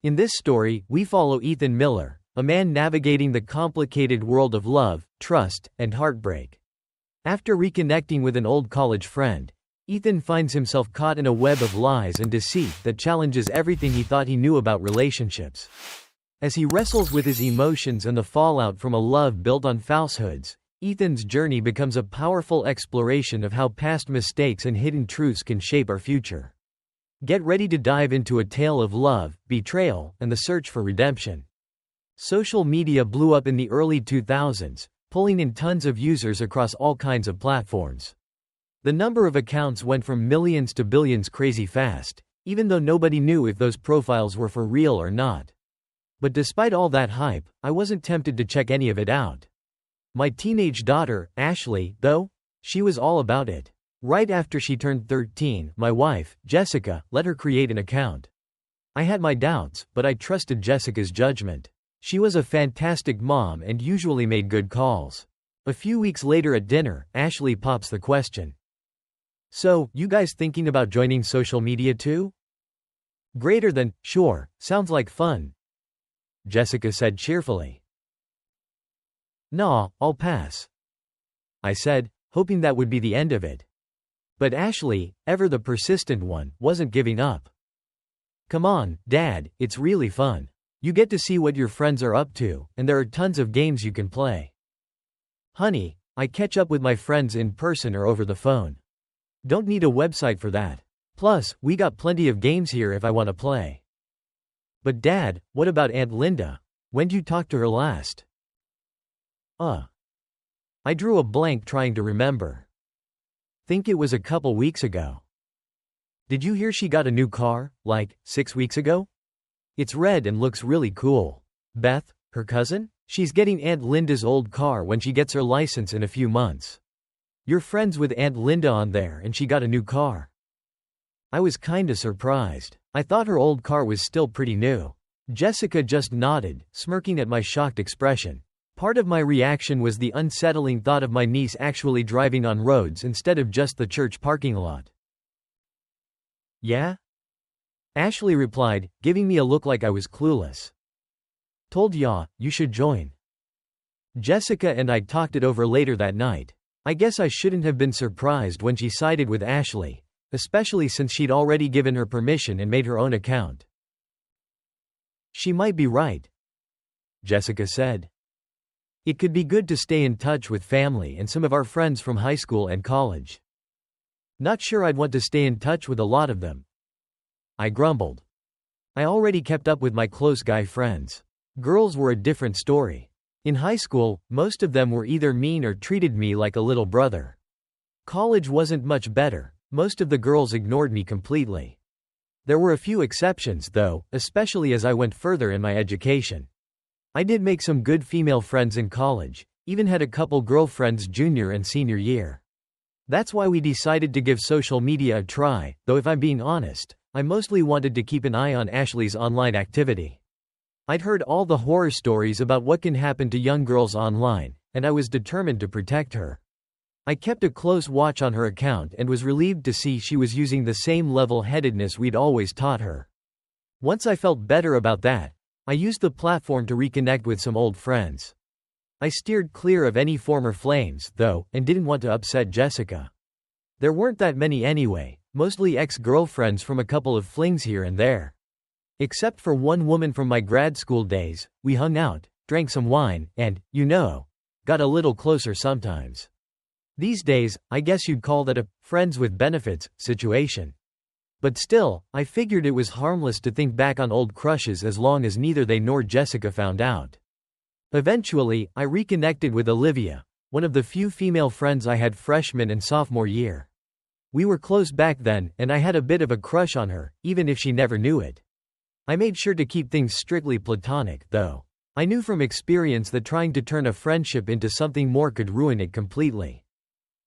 In this story, we follow Ethan Miller, a man navigating the complicated world of love, trust, and heartbreak. After reconnecting with an old college friend, Ethan finds himself caught in a web of lies and deceit that challenges everything he thought he knew about relationships. As he wrestles with his emotions and the fallout from a love built on falsehoods, Ethan's journey becomes a powerful exploration of how past mistakes and hidden truths can shape our future. Get ready to dive into a tale of love, betrayal, and the search for redemption. Social media blew up in the early 2000s, pulling in tons of users across all kinds of platforms. The number of accounts went from millions to billions crazy fast, even though nobody knew if those profiles were for real or not. But despite all that hype, I wasn't tempted to check any of it out. My teenage daughter, Ashley, though, she was all about it. Right after she turned 13, my wife, Jessica, let her create an account. I had my doubts, but I trusted Jessica's judgment. She was a fantastic mom and usually made good calls. A few weeks later at dinner, Ashley pops the question. "So, you guys thinking about joining social media too?" "Greater than, sure, sounds like fun," Jessica said cheerfully. "Nah, I'll pass," I said, hoping that would be the end of it. But Ashley, ever the persistent one, wasn't giving up. "Come on, Dad, it's really fun. You get to see what your friends are up to, and there are tons of games you can play." "Honey, I catch up with my friends in person or over the phone. Don't need a website for that. Plus, we got plenty of games here if I want to play." "But Dad, what about Aunt Linda? When'd you talk to her last?" I drew a blank trying to remember. "Think it was a couple weeks ago." "Did you hear she got a new car, like, 6 weeks ago? It's red and looks really cool." "Beth, her cousin? She's getting Aunt Linda's old car when she gets her license in a few months. You're friends with Aunt Linda on there and she got a new car." I was kinda surprised. I thought her old car was still pretty new. Jessica just nodded, smirking at my shocked expression. Part of my reaction was the unsettling thought of my niece actually driving on roads instead of just the church parking lot. "Yeah?" Ashley replied, giving me a look like I was clueless. "Told ya, you should join." Jessica and I talked it over later that night. I guess I shouldn't have been surprised when she sided with Ashley, especially since she'd already given her permission and made her own account. "She might be right," Jessica said. "It could be good to stay in touch with family and some of our friends from high school and college." "Not sure I'd want to stay in touch with a lot of them," I grumbled. I already kept up with my close guy friends. Girls were a different story. In high school, most of them were either mean or treated me like a little brother. College wasn't much better. Most of the girls ignored me completely. There were a few exceptions, though, especially as I went further in my education. I did make some good female friends in college, even had a couple girlfriends junior and senior year. That's why we decided to give social media a try, though if I'm being honest, I mostly wanted to keep an eye on Ashley's online activity. I'd heard all the horror stories about what can happen to young girls online, and I was determined to protect her. I kept a close watch on her account and was relieved to see she was using the same level-headedness we'd always taught her. Once I felt better about that, I used the platform to reconnect with some old friends. I steered clear of any former flames, though, and didn't want to upset Jessica. There weren't that many anyway, mostly ex-girlfriends from a couple of flings here and there. Except for one woman from my grad school days, we hung out, drank some wine, and, got a little closer sometimes. These days, I guess you'd call that a friends with benefits situation. But still, I figured it was harmless to think back on old crushes as long as neither they nor Jessica found out. Eventually, I reconnected with Olivia, one of the few female friends I had freshman and sophomore year. We were close back then, and I had a bit of a crush on her, even if she never knew it. I made sure to keep things strictly platonic, though. I knew from experience that trying to turn a friendship into something more could ruin it completely.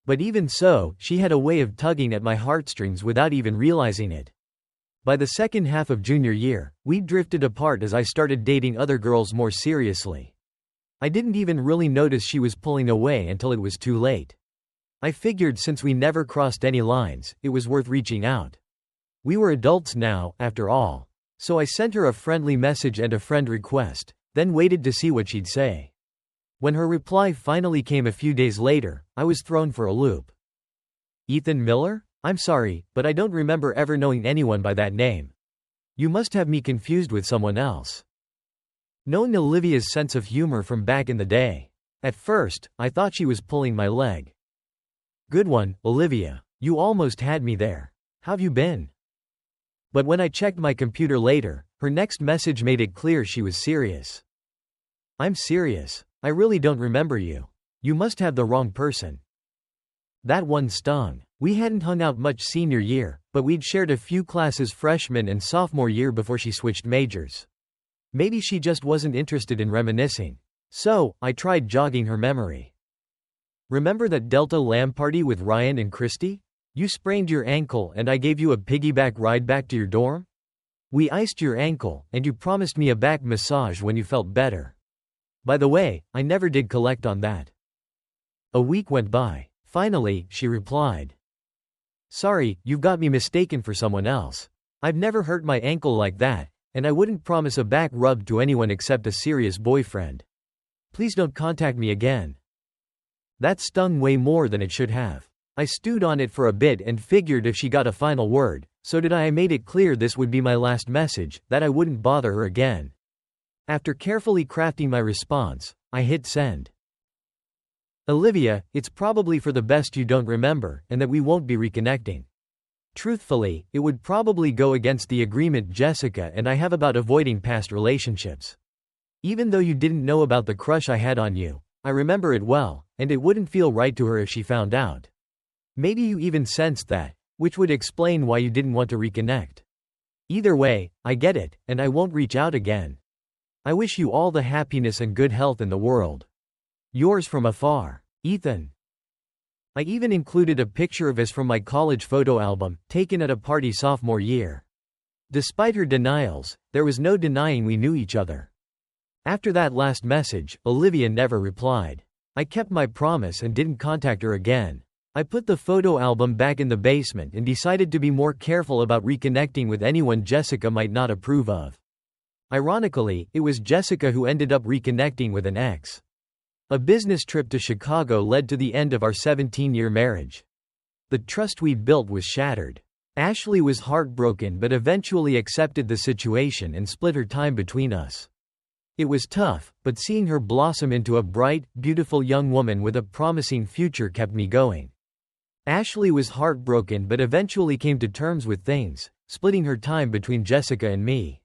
But even so, she had a way of tugging at my heartstrings without even realizing it. By the second half of junior year, we drifted apart as I started dating other girls more seriously. I didn't even really notice she was pulling away until it was too late. I figured since we never crossed any lines, it was worth reaching out. We were adults now, after all. So I sent her a friendly message and a friend request, then waited to see what she'd say. When her reply finally came a few days later, I was thrown for a loop. Ethan Miller? I'm sorry, but I don't remember ever knowing anyone by that name. You must have me confused with someone else. Knowing Olivia's sense of humor from back in the day. At first, I thought she was pulling my leg. Good one, Olivia. You almost had me there. How've you been? But when I checked my computer later, her next message made it clear she was serious. I'm serious. I really don't remember you. You must have the wrong person. That one stung. We hadn't hung out much senior year, but we'd shared a few classes freshman and sophomore year before she switched majors. Maybe she just wasn't interested in reminiscing. So, I tried jogging her memory. Remember that Delta Lamb party with Ryan and Christy? You sprained your ankle and I gave you a piggyback ride back to your dorm? We iced your ankle, and you promised me a back massage when you felt better. By the way, I never did collect on that. A week went by. Finally, she replied. Sorry, you've got me mistaken for someone else. I've never hurt my ankle like that, and I wouldn't promise a back rub to anyone except a serious boyfriend. Please don't contact me again. That stung way more than it should have. I stewed on it for a bit and figured if she got a final word, so did I made it clear this would be my last message, that I wouldn't bother her again. After carefully crafting my response, I hit send. Olivia, it's probably for the best you don't remember, and that we won't be reconnecting. Truthfully, it would probably go against the agreement Jessica and I have about avoiding past relationships. Even though you didn't know about the crush I had on you, I remember it well, and it wouldn't feel right to her if she found out. Maybe you even sensed that, which would explain why you didn't want to reconnect. Either way, I get it, and I won't reach out again. I wish you all the happiness and good health in the world. Yours from afar, Ethan. I even included a picture of us from my college photo album, taken at a party sophomore year. Despite her denials, there was no denying we knew each other. After that last message, Olivia never replied. I kept my promise and didn't contact her again. I put the photo album back in the basement and decided to be more careful about reconnecting with anyone Jessica might not approve of. Ironically, it was Jessica who ended up reconnecting with an ex. A business trip to Chicago led to the end of our 17-year marriage. The trust we'd built was shattered. Ashley was heartbroken but eventually accepted the situation and split her time between us. It was tough, but seeing her blossom into a bright, beautiful young woman with a promising future kept me going. Ashley was heartbroken but eventually came to terms with things, splitting her time between Jessica and me.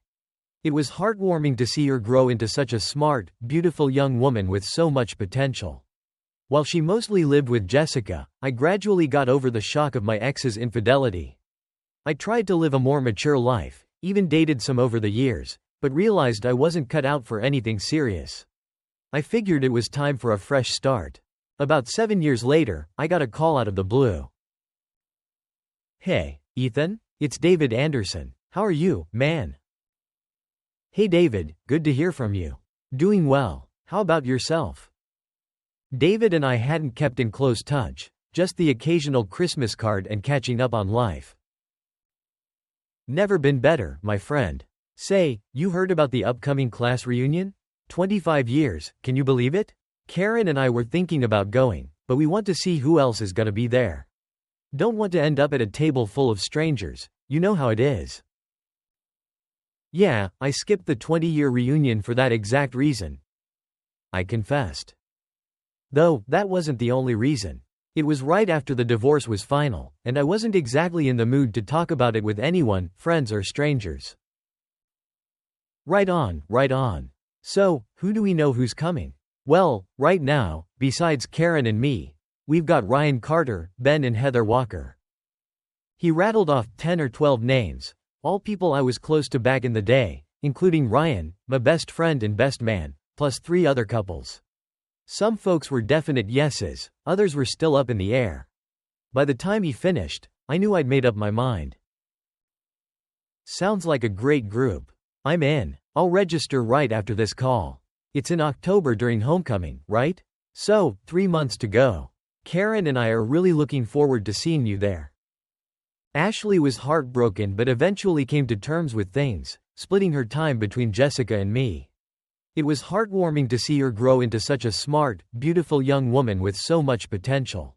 It was heartwarming to see her grow into such a smart, beautiful young woman with so much potential. While she mostly lived with Jessica, I gradually got over the shock of my ex's infidelity. I tried to live a more mature life, even dated some over the years, but realized I wasn't cut out for anything serious. I figured it was time for a fresh start. About 7 years later, I got a call out of the blue. Hey, Ethan? It's David Anderson. How are you, man? Hey David, good to hear from you. Doing well. How about yourself? David and I hadn't kept in close touch, just the occasional Christmas card and catching up on life. Never been better, my friend. Say, you heard about the upcoming class reunion? 25 years, can you believe it? Karen and I were thinking about going, but we want to see who else is gonna be there. Don't want to end up at a table full of strangers, you know how it is. Yeah, I skipped the 20-year reunion for that exact reason. I confessed. Though, that wasn't the only reason. It was right after the divorce was final, and I wasn't exactly in the mood to talk about it with anyone, friends or strangers. Right on, right on. So, who do we know who's coming? Well, right now, besides Karen and me, we've got Ryan Carter, Ben and Heather Walker. He rattled off 10 or 12 names, all people I was close to back in the day, including Ryan, my best friend and best man, plus 3 other couples. Some folks were definite yeses, others were still up in the air. By the time he finished, I knew I'd made up my mind. Sounds like a great group. I'm in. I'll register right after this call. It's in October during homecoming, right? So, 3 months to go. Karen and I are really looking forward to seeing you there. Ashley was heartbroken but eventually came to terms with things, splitting her time between Jessica and me. It was heartwarming to see her grow into such a smart, beautiful young woman with so much potential.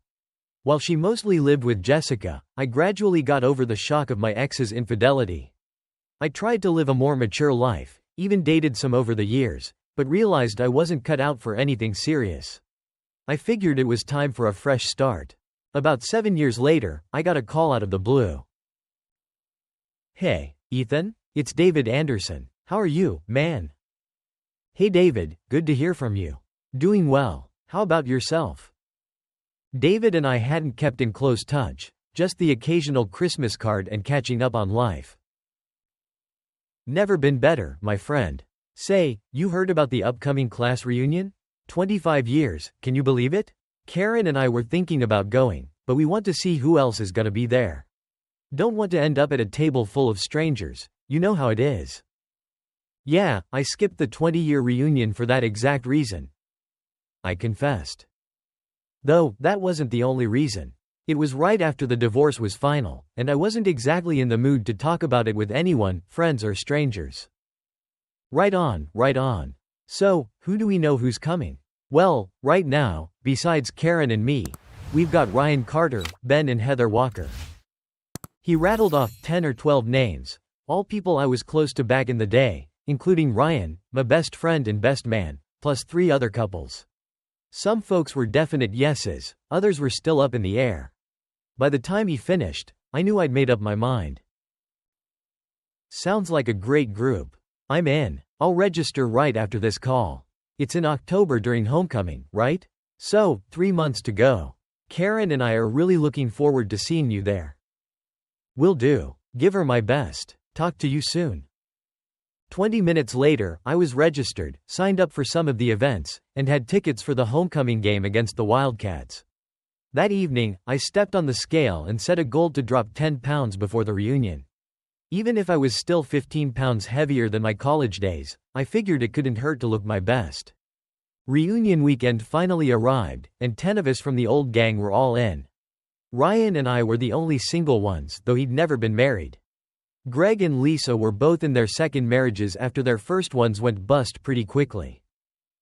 While she mostly lived with Jessica, I gradually got over the shock of my ex's infidelity. I tried to live a more mature life, even dated some over the years, but realized I wasn't cut out for anything serious. I figured it was time for a fresh start. About 7 years later, I got a call out of the blue. "Hey, Ethan? It's David Anderson. How are you, man?" "Hey David, good to hear from you." "Doing well. How about yourself?" David and I hadn't kept in close touch, just the occasional Christmas card and catching up on life. "Never been better, my friend. Say, you heard about the upcoming class reunion? 25 years, can you believe it? Karen and I were thinking about going, but we want to see who else is gonna be there. Don't want to end up at a table full of strangers, you know how it is." "Yeah, I skipped the 20-year reunion for that exact reason," I confessed. Though, that wasn't the only reason. It was right after the divorce was final, and I wasn't exactly in the mood to talk about it with anyone, friends or strangers. Right on, right on. So, who do we know who's coming? Well, right now, besides Karen and me, we've got Ryan Carter, Ben and Heather Walker. He rattled off 10 or 12 names, all people I was close to back in the day, including Ryan, my best friend and best man, plus 3 other couples. Some folks were definite yeses, others were still up in the air. By the time he finished, I knew I'd made up my mind. Sounds like a great group. I'm in. I'll register right after this call. It's in October during homecoming, right? So, 3 months to go. Karen and I are really looking forward to seeing you there. Will do. Give her my best. Talk to you soon. 20 minutes later, I was registered, signed up for some of the events, and had tickets for the homecoming game against the Wildcats. That evening, I stepped on the scale and set a goal to drop 10 pounds before the reunion. Even if I was still 15 pounds heavier than my college days, I figured it couldn't hurt to look my best. Reunion weekend finally arrived, and 10 of us from the old gang were all in. Ryan and I were the only single ones, though he'd never been married. Greg and Lisa were both in their second marriages after their first ones went bust pretty quickly.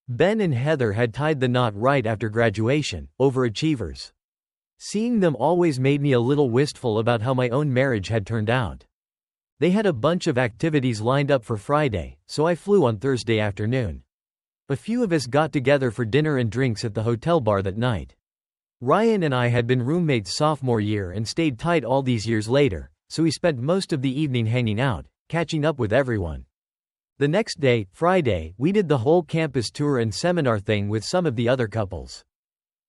Ben and Heather had tied the knot right after graduation, overachievers. Seeing them always made me a little wistful about how my own marriage had turned out. They had a bunch of activities lined up for Friday, so I flew on Thursday afternoon. A few of us got together for dinner and drinks at the hotel bar that night. Ryan and I had been roommates sophomore year and stayed tight all these years later, so we spent most of the evening hanging out, catching up with everyone. The next day, Friday, we did the whole campus tour and seminar thing with some of the other couples.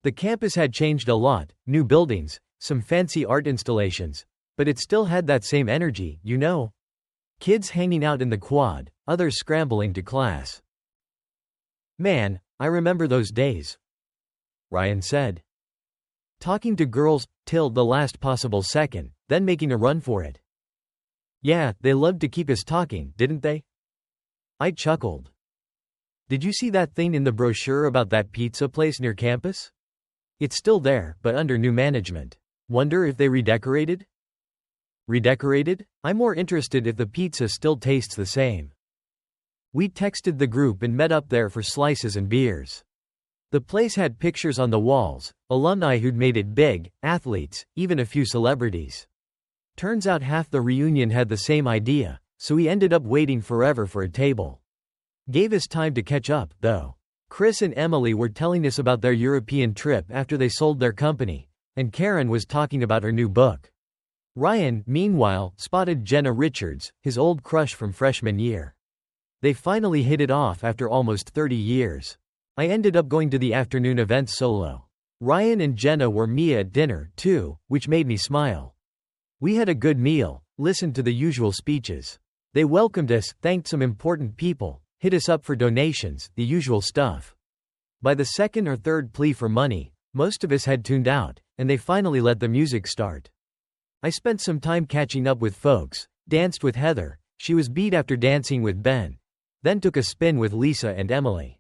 The campus had changed a lot, new buildings, some fancy art installations, but it still had that same energy, you know? Kids hanging out in the quad, others scrambling to class. "Man, I remember those days," Ryan said. "Talking to girls, till the last possible second, then making a run for it." "Yeah, they loved to keep us talking, didn't they?" I chuckled. "Did you see that thing in the brochure about that pizza place near campus? It's still there, but under new management. Wonder if they redecorated?" "Redecorated? I'm more interested if the pizza still tastes the same." We texted the group and met up there for slices and beers. The place had pictures on the walls, alumni who'd made it big, athletes, even a few celebrities. Turns out half the reunion had the same idea, so we ended up waiting forever for a table. Gave us time to catch up, though. Chris and Emily were telling us about their European trip after they sold their company, and Karen was talking about her new book. Ryan, meanwhile, spotted Jenna Richards, his old crush from freshman year. They finally hit it off after almost 30 years. I ended up going to the afternoon event solo. Ryan and Jenna were me at dinner, too, which made me smile. We had a good meal, listened to the usual speeches. They welcomed us, thanked some important people, hit us up for donations, the usual stuff. By the second or third plea for money, most of us had tuned out, and they finally let the music start. I spent some time catching up with folks, danced with Heather, she was beat after dancing with Ben, then took a spin with Lisa and Emily.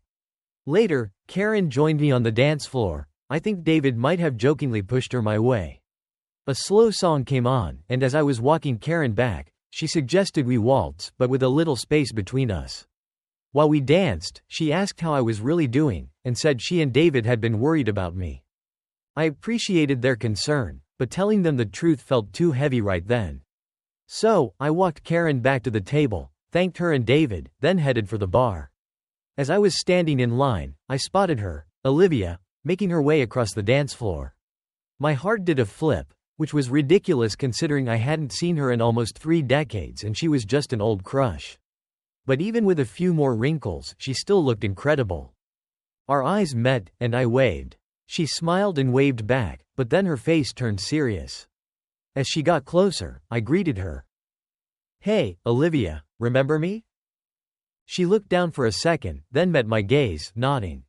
Later, Karen joined me on the dance floor. I think David might have jokingly pushed her my way. A slow song came on, and as I was walking Karen back, She suggested we waltz, but with a little space between us. While we danced, she asked how I was really doing, and said she and David had been worried about me. I appreciated their concern, but telling them the truth felt too heavy right then. So, I walked Karen back to the table, thanked her and David, then headed for the bar. As I was standing in line, I spotted her, Olivia, making her way across the dance floor. My heart did a flip, which was ridiculous considering I hadn't seen her in almost 3 decades and she was just an old crush. But even with a few more wrinkles, she still looked incredible. Our eyes met, and I waved. She smiled and waved back, but then her face turned serious. As she got closer, I greeted her. "Hey, Olivia, remember me?" She looked down for a second, then met my gaze, nodding.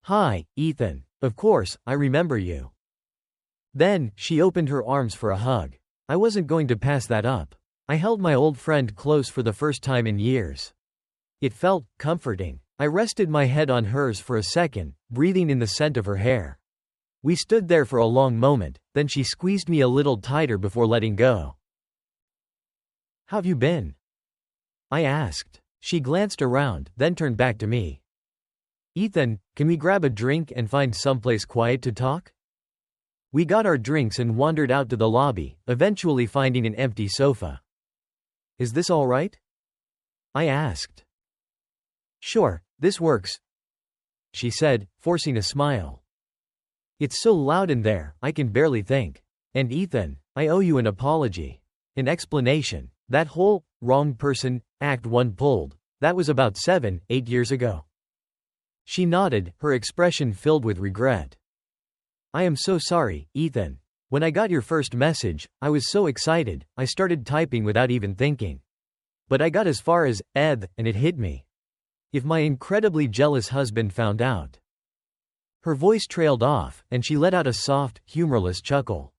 "Hi, Ethan. Of course, I remember you." Then, she opened her arms for a hug. I wasn't going to pass that up. I held my old friend close for the first time in years. It felt comforting. I rested my head on hers for a second, breathing in the scent of her hair. We stood there for a long moment, then she squeezed me a little tighter before letting go. "How've you been?" I asked. She glanced around, then turned back to me. "Ethan, can we grab a drink and find someplace quiet to talk?" We got our drinks and wandered out to the lobby, eventually finding an empty sofa. "Is this all right?" I asked. "Sure, this works," she said, forcing a smile. "It's so loud in there, I can barely think. And Ethan, I owe you an apology. An explanation. That whole, wrong person, act 1 pulled. That was about 7, 8 years ago." She nodded, her expression filled with regret. "I am so sorry, Ethan. When I got your first message, I was so excited, I started typing without even thinking. But I got as far as, and it hit me. If my incredibly jealous husband found out." Her voice trailed off, and she let out a soft, humorless chuckle.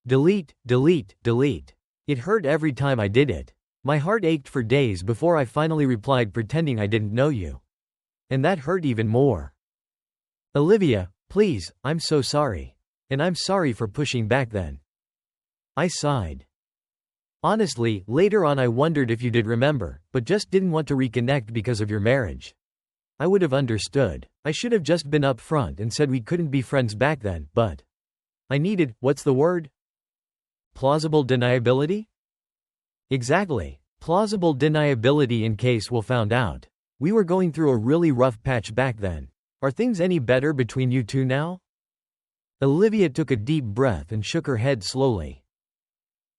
Delete, delete, delete. It hurt every time I did it. My heart ached for days before I finally replied pretending I didn't know you. And that hurt even more. "Olivia, please, I'm so sorry. And I'm sorry for pushing back then." I sighed. "Honestly, later on I wondered if you did remember, but just didn't want to reconnect because of your marriage. I would have understood. I should have just been upfront and said we couldn't be friends back then, but I needed, what's the word? Plausible deniability?" Exactly. Plausible deniability in case we found out. We were going through a really rough patch back then. Are things any better between you two now? Olivia took a deep breath and shook her head slowly.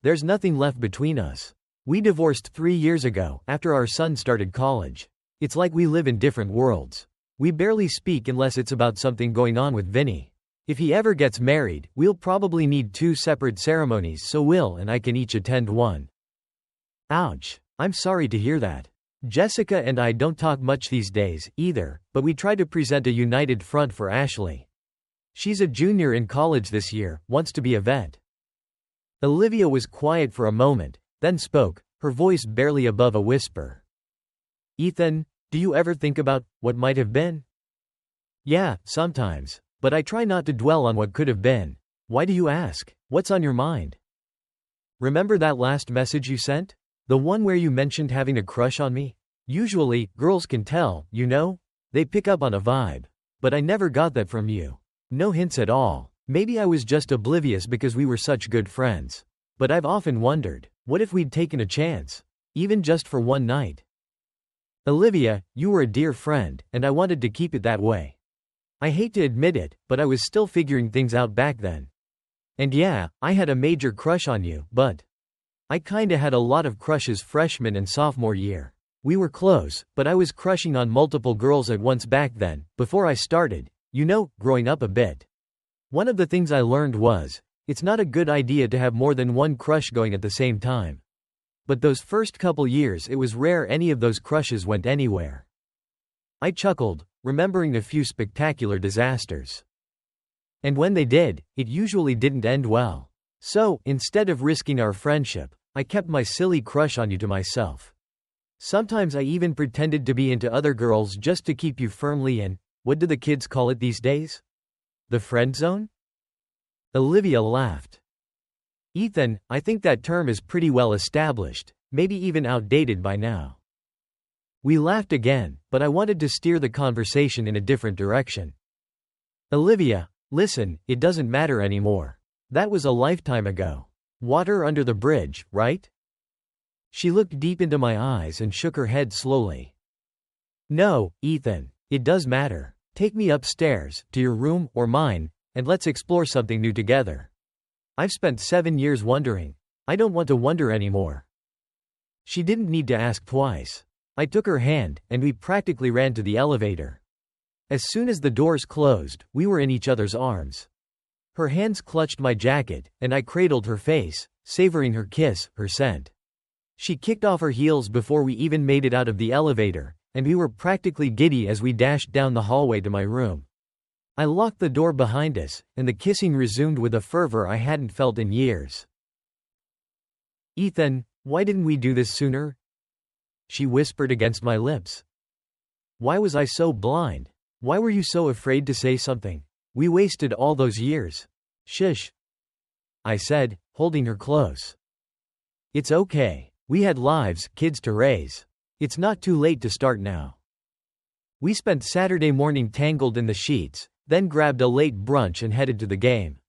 "There's nothing left between us. We divorced 3 years ago, after our son started college. It's like we live in different worlds. We barely speak unless it's about something going on with Vinny. If he ever gets married, we'll probably need 2 separate ceremonies so Will and I can each attend one." Ouch. I'm sorry to hear that. Jessica and I don't talk much these days, either, but we try to present a united front for Ashley. She's a junior in college this year, wants to be a vet. Olivia was quiet for a moment, then spoke, her voice barely above a whisper. "Ethan, do you ever think about what might have been?" "Yeah, sometimes. But I try not to dwell on what could have been. Why do you ask? What's on your mind?" "Remember that last message you sent? The one where you mentioned having a crush on me? Usually, girls can tell, you know? They pick up on a vibe. But I never got that from you. No hints at all. Maybe I was just oblivious because we were such good friends. But I've often wondered, what if we'd taken a chance? Even just for one night?" "Olivia, you were a dear friend, and I wanted to keep it that way. I hate to admit it, but I was still figuring things out back then. And yeah, I had a major crush on you, but I kinda had a lot of crushes freshman and sophomore year. We were close, but I was crushing on multiple girls at once back then, before I started, you know, growing up a bit. One of the things I learned was, it's not a good idea to have more than one crush going at the same time. But those first couple years it was rare any of those crushes went anywhere." I chuckled, remembering a few spectacular disasters. "And when they did, it usually didn't end well. So, instead of risking our friendship, I kept my silly crush on you to myself. Sometimes I even pretended to be into other girls just to keep you firmly in, what do the kids call it these days? The friend zone?" Olivia laughed. Ethan, I think that term is pretty well established, maybe even outdated by now. We laughed again, but I wanted to steer the conversation in a different direction. Olivia, listen, it doesn't matter anymore. That was a lifetime ago. Water under the bridge, right? She looked deep into my eyes and shook her head slowly. No, Ethan, it does matter. Take me upstairs, to your room, or mine, and let's explore something new together. I've spent 7 years wondering. I don't want to wonder anymore. She didn't need to ask twice. I took her hand, and we practically ran to the elevator. As soon as the doors closed, we were in each other's arms. Her hands clutched my jacket, and I cradled her face, savoring her kiss, her scent. She kicked off her heels before we even made it out of the elevator, and we were practically giddy as we dashed down the hallway to my room. I locked the door behind us, and the kissing resumed with a fervor I hadn't felt in years. Ethan, why didn't we do this sooner? She whispered against my lips. Why was I so blind? Why were you so afraid to say something? We wasted all those years. Shush, I said, holding her close. It's okay. We had lives, kids to raise. It's not too late to start now. We spent Saturday morning tangled in the sheets, then grabbed a late brunch and headed to the game.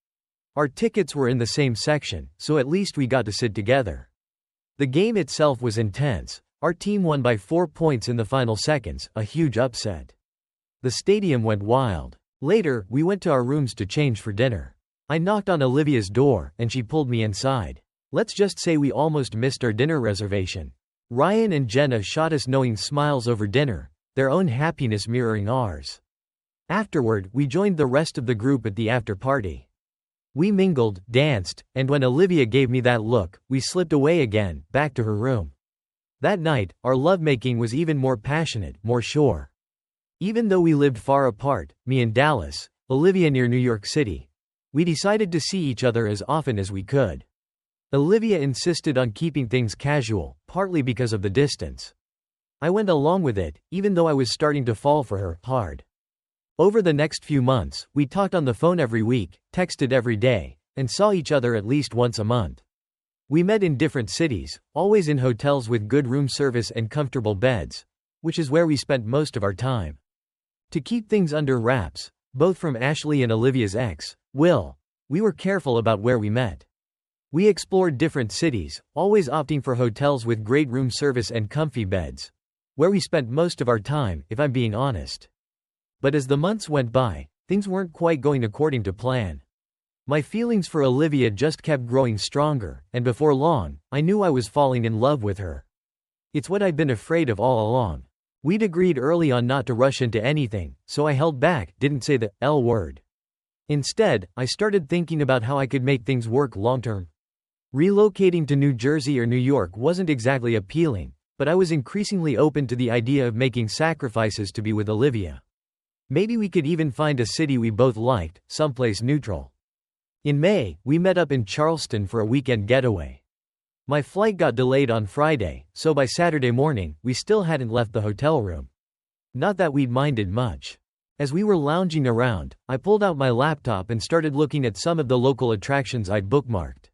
Our tickets were in the same section, so at least we got to sit together. The game itself was intense. Our team won by 4 points in the final seconds, a huge upset. The stadium went wild. Later, we went to our rooms to change for dinner. I knocked on Olivia's door, and she pulled me inside. Let's just say we almost missed our dinner reservation. Ryan and Jenna shot us knowing smiles over dinner, their own happiness mirroring ours. Afterward, we joined the rest of the group at the after party. We mingled, danced, and when Olivia gave me that look, we slipped away again, back to her room. That night, our lovemaking was even more passionate, more sure. Even though we lived far apart, me in Dallas, Olivia near New York City, we decided to see each other as often as we could. Olivia insisted on keeping things casual, partly because of the distance. I went along with it, even though I was starting to fall for her, hard. Over the next few months, we talked on the phone every week, texted every day, and saw each other at least once a month. We met in different cities, always in hotels with good room service and comfortable beds, which is where we spent most of our time. To keep things under wraps, both from Ashley and Olivia's ex, Will, we were careful about where we met. We explored different cities, always opting for hotels with great room service and comfy beds, where we spent most of our time, if I'm being honest. But as the months went by, things weren't quite going according to plan. My feelings for Olivia just kept growing stronger, and before long, I knew I was falling in love with her. It's what I'd been afraid of all along. We'd agreed early on not to rush into anything, so I held back, didn't say the L word. Instead, I started thinking about how I could make things work long-term. Relocating to New Jersey or New York wasn't exactly appealing, but I was increasingly open to the idea of making sacrifices to be with Olivia. Maybe we could even find a city we both liked, someplace neutral. In May, we met up in Charleston for a weekend getaway. My flight got delayed on Friday, so by Saturday morning, we still hadn't left the hotel room. Not that we'd minded much. As we were lounging around, I pulled out my laptop and started looking at some of the local attractions I'd bookmarked.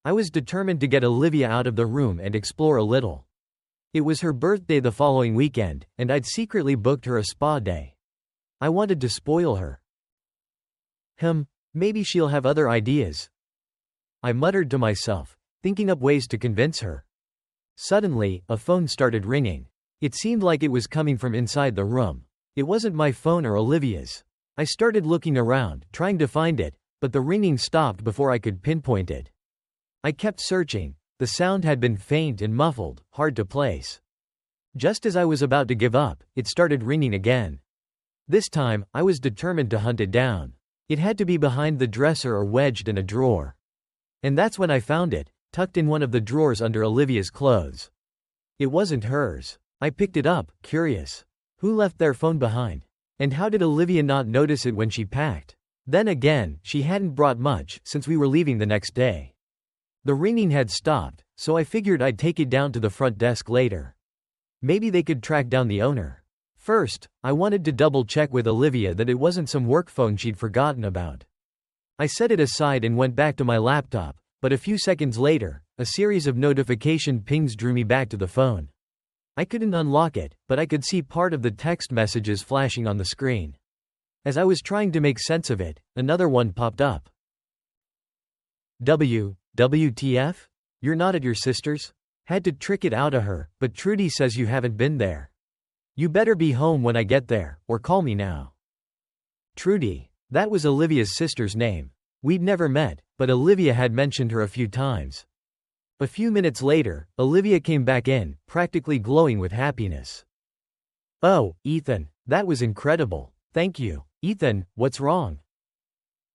I was determined to get Olivia out of the room and explore a little. It was her birthday the following weekend, and I'd secretly booked her a spa day. I wanted to spoil her. Maybe she'll have other ideas, I muttered to myself, thinking up ways to convince her. Suddenly, a phone started ringing. It seemed like it was coming from inside the room. It wasn't my phone or Olivia's. I started looking around, trying to find it, but the ringing stopped before I could pinpoint it. I kept searching. The sound had been faint and muffled, hard to place. Just as I was about to give up, it started ringing again. This time, I was determined to hunt it down. It had to be behind the dresser or wedged in a drawer. And that's when I found it, tucked in one of the drawers under Olivia's clothes. It wasn't hers. I picked it up, curious. Who left their phone behind? And how did Olivia not notice it when she packed? Then again, she hadn't brought much, since we were leaving the next day. The ringing had stopped, so I figured I'd take it down to the front desk later. Maybe they could track down the owner. First, I wanted to double-check with Olivia that it wasn't some work phone she'd forgotten about. I set it aside and went back to my laptop, But a few seconds later, a series of notification pings drew me back to the phone. I couldn't unlock it, but I could see part of the text messages flashing on the screen. As I was trying to make sense of it, another one popped up. WTF? You're not at your sister's? Had to trick it out of her, but Trudy says you haven't been there. You better be home when I get there, or call me now. Trudy. That was Olivia's sister's name. We'd never met, but Olivia had mentioned her a few times. A few minutes later, Olivia came back in, practically glowing with happiness. Oh, Ethan, that was incredible. Thank you. Ethan, what's wrong?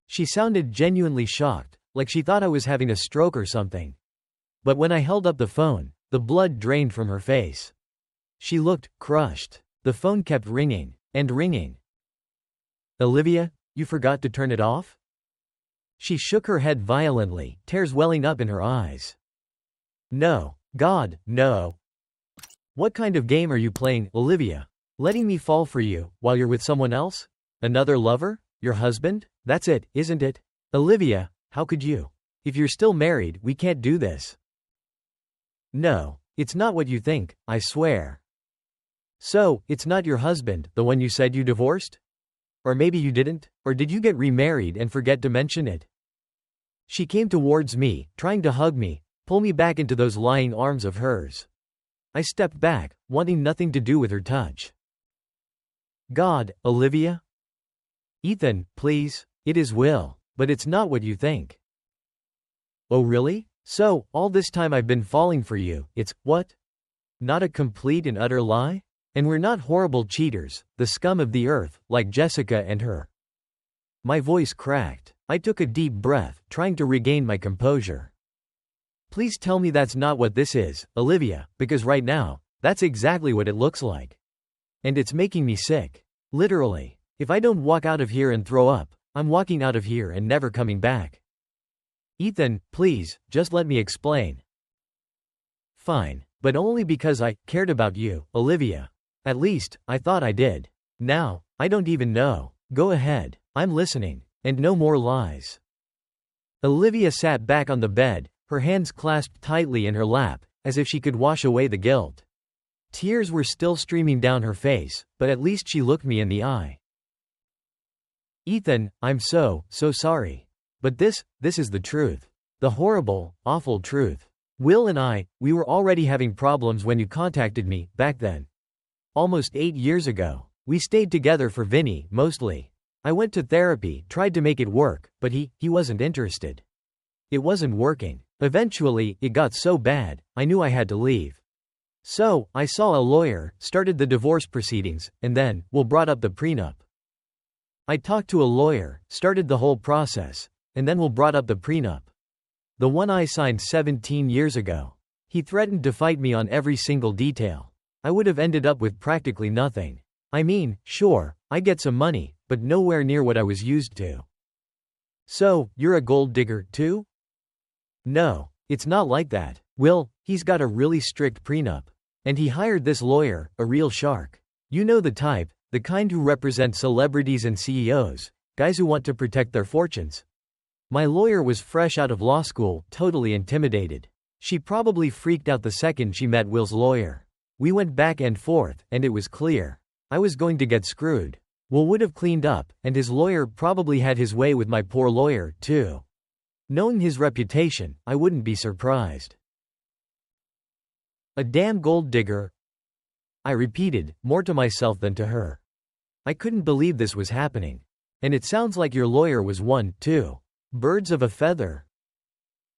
She sounded genuinely shocked, like she thought I was having a stroke or something. But when I held up the phone, the blood drained from her face. She looked crushed. The phone kept ringing, and ringing. Olivia, you forgot to turn it off? She shook her head violently, tears welling up in her eyes. No. God, no. What kind of game are you playing, Olivia? Letting me fall for you, while you're with someone else? Another lover? Your husband? That's it, isn't it? Olivia, how could you? If you're still married, we can't do this. No, it's not what you think, I swear. So, it's not your husband, the one you said you divorced? Or maybe you didn't? Or did you get remarried and forget to mention it? She came towards me, trying to hug me, pull me back into those lying arms of hers. I stepped back, wanting nothing to do with her touch. God, Olivia? Ethan, please, it is Will, but it's not what you think. Oh really? So, all this time I've been falling for you, it's, what? Not a complete and utter lie? And we're not horrible cheaters, the scum of the earth, like Jessica and her. My voice cracked. I took a deep breath, trying to regain my composure. Please tell me that's not what this is, Olivia, because right now, that's exactly what it looks like. And it's making me sick. Literally. If I don't walk out of here and throw up, I'm walking out of here and never coming back. Ethan, please, just let me explain. Fine, but only because I cared about you, Olivia. At least, I thought I did. Now, I don't even know. Go ahead, I'm listening, and no more lies. Olivia sat back on the bed, her hands clasped tightly in her lap, as if she could wash away the guilt. Tears were still streaming down her face, but at least she looked me in the eye. Ethan, I'm so sorry. But this is the truth. The horrible, awful truth. Will and we were already having problems when you contacted me, back then. Almost 8 years ago. We stayed together for Vinny, mostly. I went to therapy, tried to make it work, but he wasn't interested. It wasn't working. Eventually, it got so bad, I knew I had to leave. So, I saw a lawyer, started the divorce proceedings, and then, brought up the prenup. I talked to a lawyer, started the whole process, and then brought up the prenup. The one I signed 17 years ago. He threatened to fight me on every single detail. I would have ended up with practically nothing. I mean, sure, I get some money, but nowhere near what I was used to. So, you're a gold digger, too? No, it's not like that. Will, he's got a really strict prenup. And he hired this lawyer, a real shark. You know the type, the kind who represent celebrities and CEOs, guys who want to protect their fortunes. My lawyer was fresh out of law school, totally intimidated. She probably freaked out the second she met Will's lawyer. We went back and forth, and it was clear. I was going to get screwed. Will would have cleaned up, and his lawyer probably had his way with my poor lawyer, too. Knowing his reputation, I wouldn't be surprised. A damn gold digger, I repeated, more to myself than to her. I couldn't believe this was happening. And it sounds like your lawyer was one, too. Birds of a feather.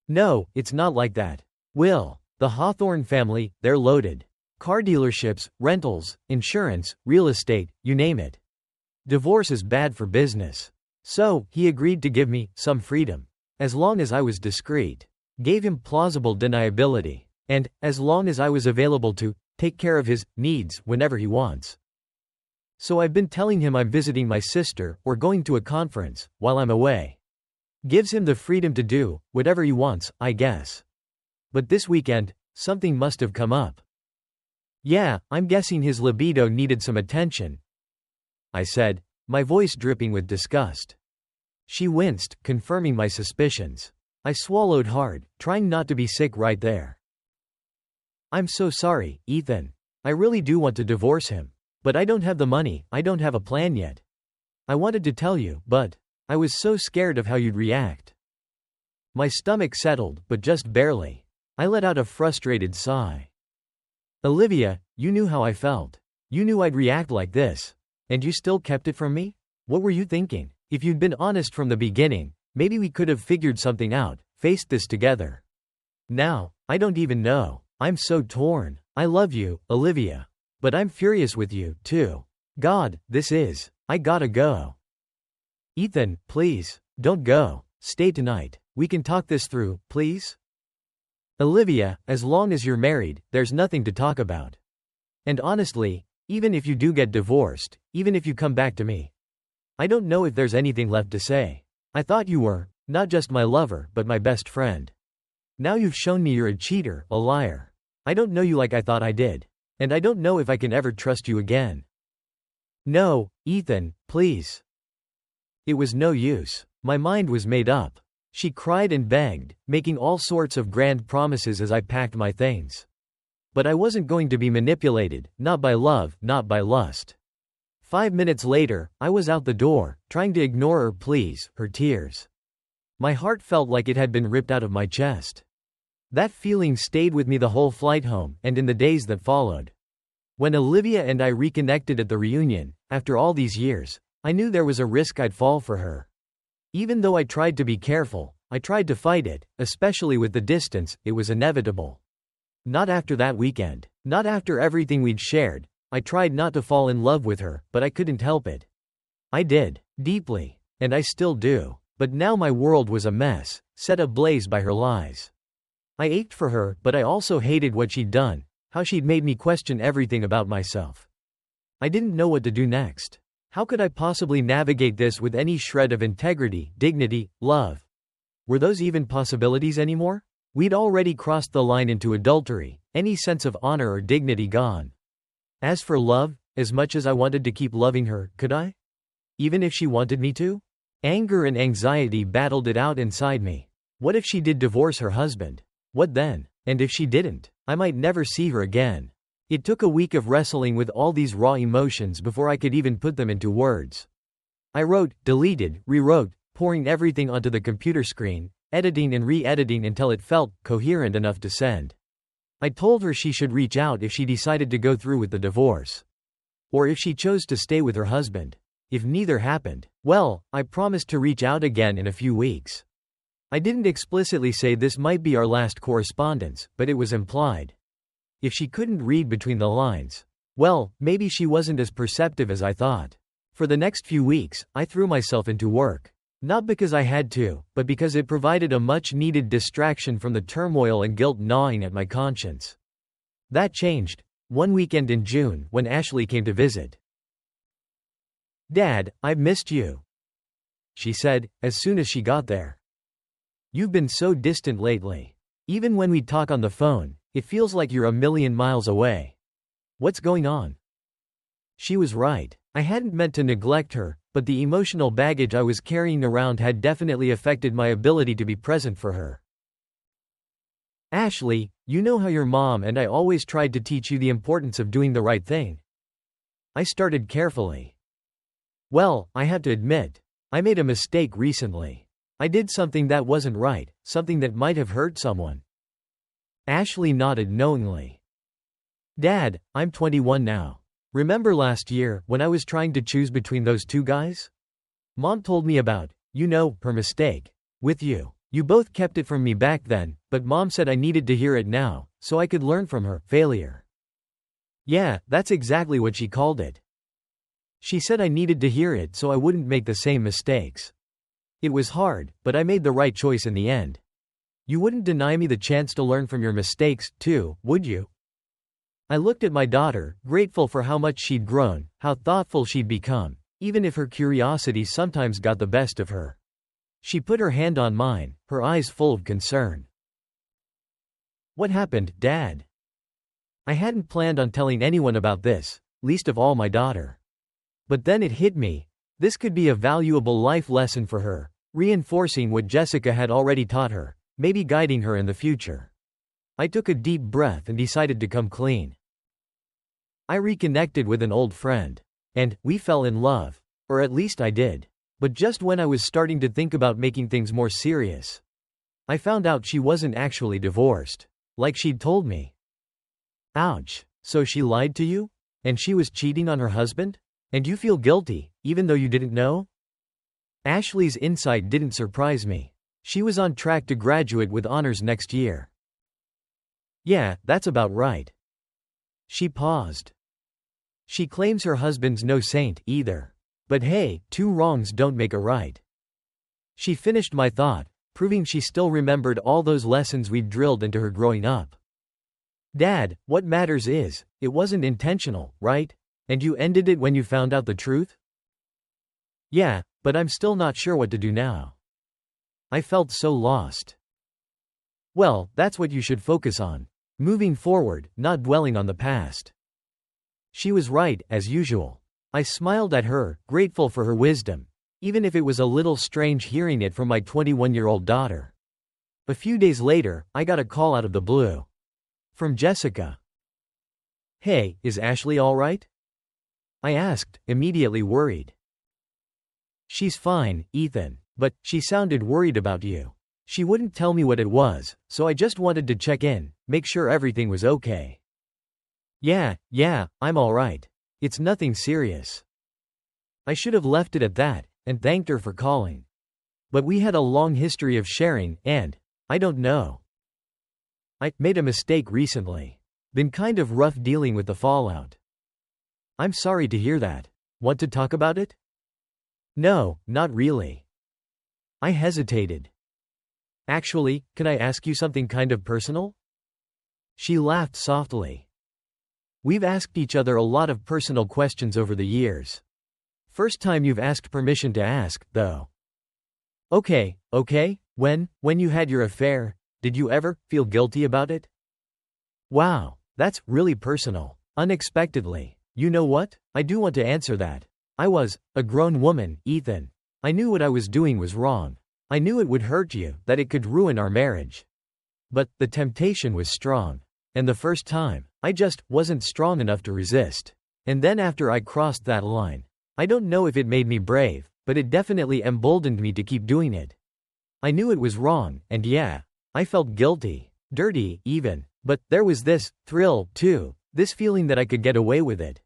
No, it's not like that. Will, the Hawthorne family, they're loaded. Car dealerships, rentals, insurance, real estate, you name it. Divorce is bad for business. So, he agreed to give me some freedom. As long as I was discreet. Gave him plausible deniability. And, as long as I was available to take care of his needs whenever he wants. So I've been telling him I'm visiting my sister or going to a conference while I'm away. Gives him the freedom to do whatever he wants, I guess. But this weekend, something must have come up. Yeah, I'm guessing his libido needed some attention, I said, my voice dripping with disgust. She winced, confirming my suspicions. I swallowed hard, trying not to be sick right there. I'm so sorry, Ethan. I really do want to divorce him. But I don't have the money, I don't have a plan yet. I wanted to tell you, but I was so scared of how you'd react. My stomach settled, but just barely. I let out a frustrated sigh. Olivia, you knew how I felt. You knew I'd react like this. And you still kept it from me? What were you thinking? If you'd been honest from the beginning, maybe we could have figured something out, faced this together. Now, I don't even know. I'm so torn. I love you, Olivia. But I'm furious with you, too. God, I gotta go. Ethan, please, don't go. Stay tonight. We can talk this through, please? Olivia, as long as you're married, there's nothing to talk about. And honestly, even if you do get divorced, even if you come back to me, I don't know if there's anything left to say. I thought you were, not just my lover, but my best friend. Now you've shown me you're a cheater, a liar. I don't know you like I thought I did. And I don't know if I can ever trust you again. No, Ethan, please. It was no use. My mind was made up. She cried and begged, making all sorts of grand promises as I packed my things. But I wasn't going to be manipulated, not by love, not by lust. 5 minutes later, I was out the door, trying to ignore her pleas, her tears. My heart felt like it had been ripped out of my chest. That feeling stayed with me the whole flight home, and in the days that followed. When Olivia and I reconnected at the reunion, after all these years, I knew there was a risk I'd fall for her. Even though I tried to be careful, I tried to fight it, especially with the distance, it was inevitable. Not after that weekend. Not after everything we'd shared. I tried not to fall in love with her, but I couldn't help it. I did, deeply. And I still do. But now my world was a mess, set ablaze by her lies. I ached for her, but I also hated what she'd done, how she'd made me question everything about myself. I didn't know what to do next. How could I possibly navigate this with any shred of integrity, dignity, love? Were those even possibilities anymore? We'd already crossed the line into adultery, any sense of honor or dignity gone. As for love, as much as I wanted to keep loving her, could I? Even if she wanted me to? Anger and anxiety battled it out inside me. What if she did divorce her husband? What then? And if she didn't, I might never see her again. It took a week of wrestling with all these raw emotions before I could even put them into words. I wrote, deleted, rewrote, pouring everything onto the computer screen, editing and re-editing until it felt coherent enough to send. I told her she should reach out if she decided to go through with the divorce. Or if she chose to stay with her husband. If neither happened, well, I promised to reach out again in a few weeks. I didn't explicitly say this might be our last correspondence, but it was implied. If she couldn't read between the lines, well, maybe she wasn't as perceptive as I thought. For the next few weeks, I threw myself into work. Not because I had to, but because it provided a much-needed distraction from the turmoil and guilt gnawing at my conscience. That changed, one weekend in June, when Ashley came to visit. "Dad, I've missed you," she said, as soon as she got there. "You've been so distant lately. Even when we talk on the phone, it feels like you're a million miles away. What's going on?" She was right. I hadn't meant to neglect her, but the emotional baggage I was carrying around had definitely affected my ability to be present for her. "Ashley, you know how your mom and I always tried to teach you the importance of doing the right thing." I started carefully. "Well, I have to admit, I made a mistake recently. I did something that wasn't right, something that might have hurt someone." Ashley nodded knowingly. "Dad, I'm 21 now. Remember last year, when I was trying to choose between those two guys? Mom told me about, her mistake. With you. You both kept it from me back then, but Mom said I needed to hear it now, so I could learn from her failure." "Yeah, that's exactly what she called it. She said I needed to hear it so I wouldn't make the same mistakes. It was hard, but I made the right choice in the end. You wouldn't deny me the chance to learn from your mistakes, too, would you?" I looked at my daughter, grateful for how much she'd grown, how thoughtful she'd become, even if her curiosity sometimes got the best of her. She put her hand on mine, her eyes full of concern. "What happened, Dad?" I hadn't planned on telling anyone about this, least of all my daughter. But then it hit me. This could be a valuable life lesson for her, reinforcing what Jessica had already taught her. maybe guiding her in the future. I took a deep breath and decided to come clean. I reconnected with an old friend. And we fell in love. Or at least I did. But just when I was starting to think about making things more serious, I found out she wasn't actually divorced, like she'd told me. Ouch. So she lied to you? And she was cheating on her husband? And you feel guilty, even though you didn't know? Ashley's insight didn't surprise me. She was on track to graduate with honors next year. Yeah, that's about right. She paused. She claims her husband's no saint, either. But hey, two wrongs don't make a right. She finished my thought, proving she still remembered all those lessons we'd drilled into her growing up. Dad, what matters is, it wasn't intentional, right? And you ended it when you found out the truth? Yeah, but I'm still not sure what to do now. I felt so lost. Well, that's what you should focus on. Moving forward, not dwelling on the past. She was right, as usual. I smiled at her, grateful for her wisdom, even if it was a little strange hearing it from my 21-year-old daughter. A few days later, I got a call out of the blue. From Jessica. Hey, is Ashley all right? I asked, immediately worried. She's fine, Ethan, but she sounded worried about you. She wouldn't tell me what it was, so I just wanted to check in, make sure everything was okay. Yeah, I'm all right. It's nothing serious. I should have left it at that, and thanked her for calling. But we had a long history of sharing, and I don't know. I made a mistake recently. Been kind of rough dealing with the fallout. I'm sorry to hear that. Want to talk about it? No, not really. I hesitated. Actually, can I ask you something kind of personal? She laughed softly. We've asked each other a lot of personal questions over the years. First time you've asked permission to ask, though. Okay. When you had your affair, did you ever feel guilty about it? Wow, that's really personal. Unexpectedly. You know what? I do want to answer that. I was a grown woman, Ethan. I knew what I was doing was wrong. I knew it would hurt you, that it could ruin our marriage. But the temptation was strong. And the first time, I just wasn't strong enough to resist. And then after I crossed that line, I don't know if it made me brave, but it definitely emboldened me to keep doing it. I knew it was wrong, and yeah, I felt guilty, dirty, even, but there was this thrill, too, this feeling that I could get away with it.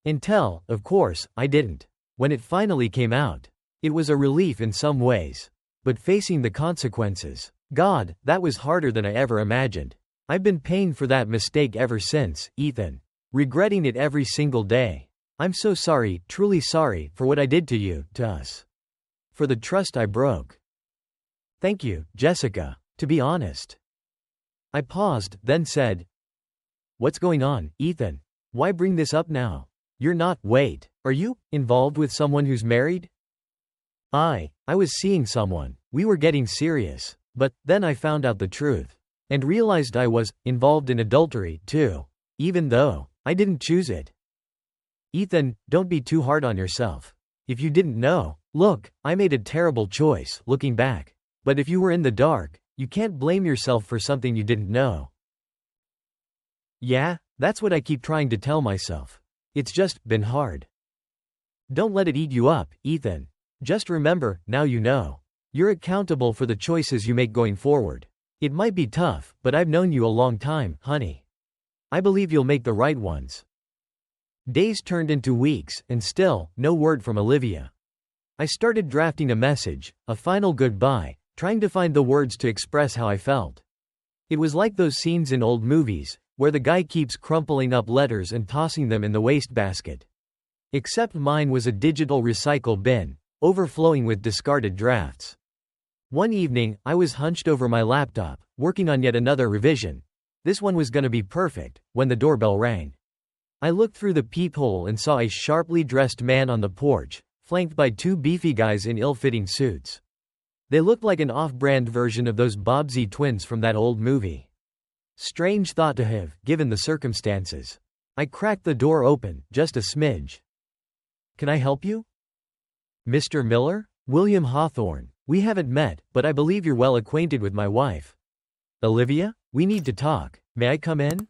Until, of course, I didn't. When it finally came out, it was a relief in some ways. But facing the consequences, God, that was harder than I ever imagined. I've been paying for that mistake ever since, Ethan. Regretting it every single day. I'm so sorry, truly sorry, for what I did to you, to us. For the trust I broke. Thank you, Jessica, to be honest. I paused, then said, What's going on, Ethan? Why bring this up now? You're not, wait, are you involved with someone who's married? I was seeing someone, we were getting serious, but then I found out the truth. And realized I was involved in adultery, too. Even though I didn't choose it. Ethan, don't be too hard on yourself. If you didn't know, look, I made a terrible choice, looking back. But if you were in the dark, you can't blame yourself for something you didn't know. Yeah, that's what I keep trying to tell myself. It's just been hard. Don't let it eat you up, Ethan. Just remember, now you know. You're accountable for the choices you make going forward. It might be tough, but I've known you a long time, honey. I believe you'll make the right ones. Days turned into weeks, and still, no word from Olivia. I started drafting a message, a final goodbye, trying to find the words to express how I felt. It was like those scenes in old movies, where the guy keeps crumpling up letters and tossing them in the wastebasket. Except mine was a digital recycle bin, overflowing with discarded drafts. One evening, I was hunched over my laptop, working on yet another revision. This one was gonna be perfect, when the doorbell rang. I looked through the peephole and saw a sharply dressed man on the porch, flanked by two beefy guys in ill-fitting suits. They looked like an off-brand version of those Bobbsey twins from that old movie. Strange thought to have, given the circumstances. I cracked the door open, just a smidge. Can I help you? Mr. Miller? William Hawthorne, We haven't met, but I believe you're well acquainted with my wife. Olivia, we need to talk. May I come in?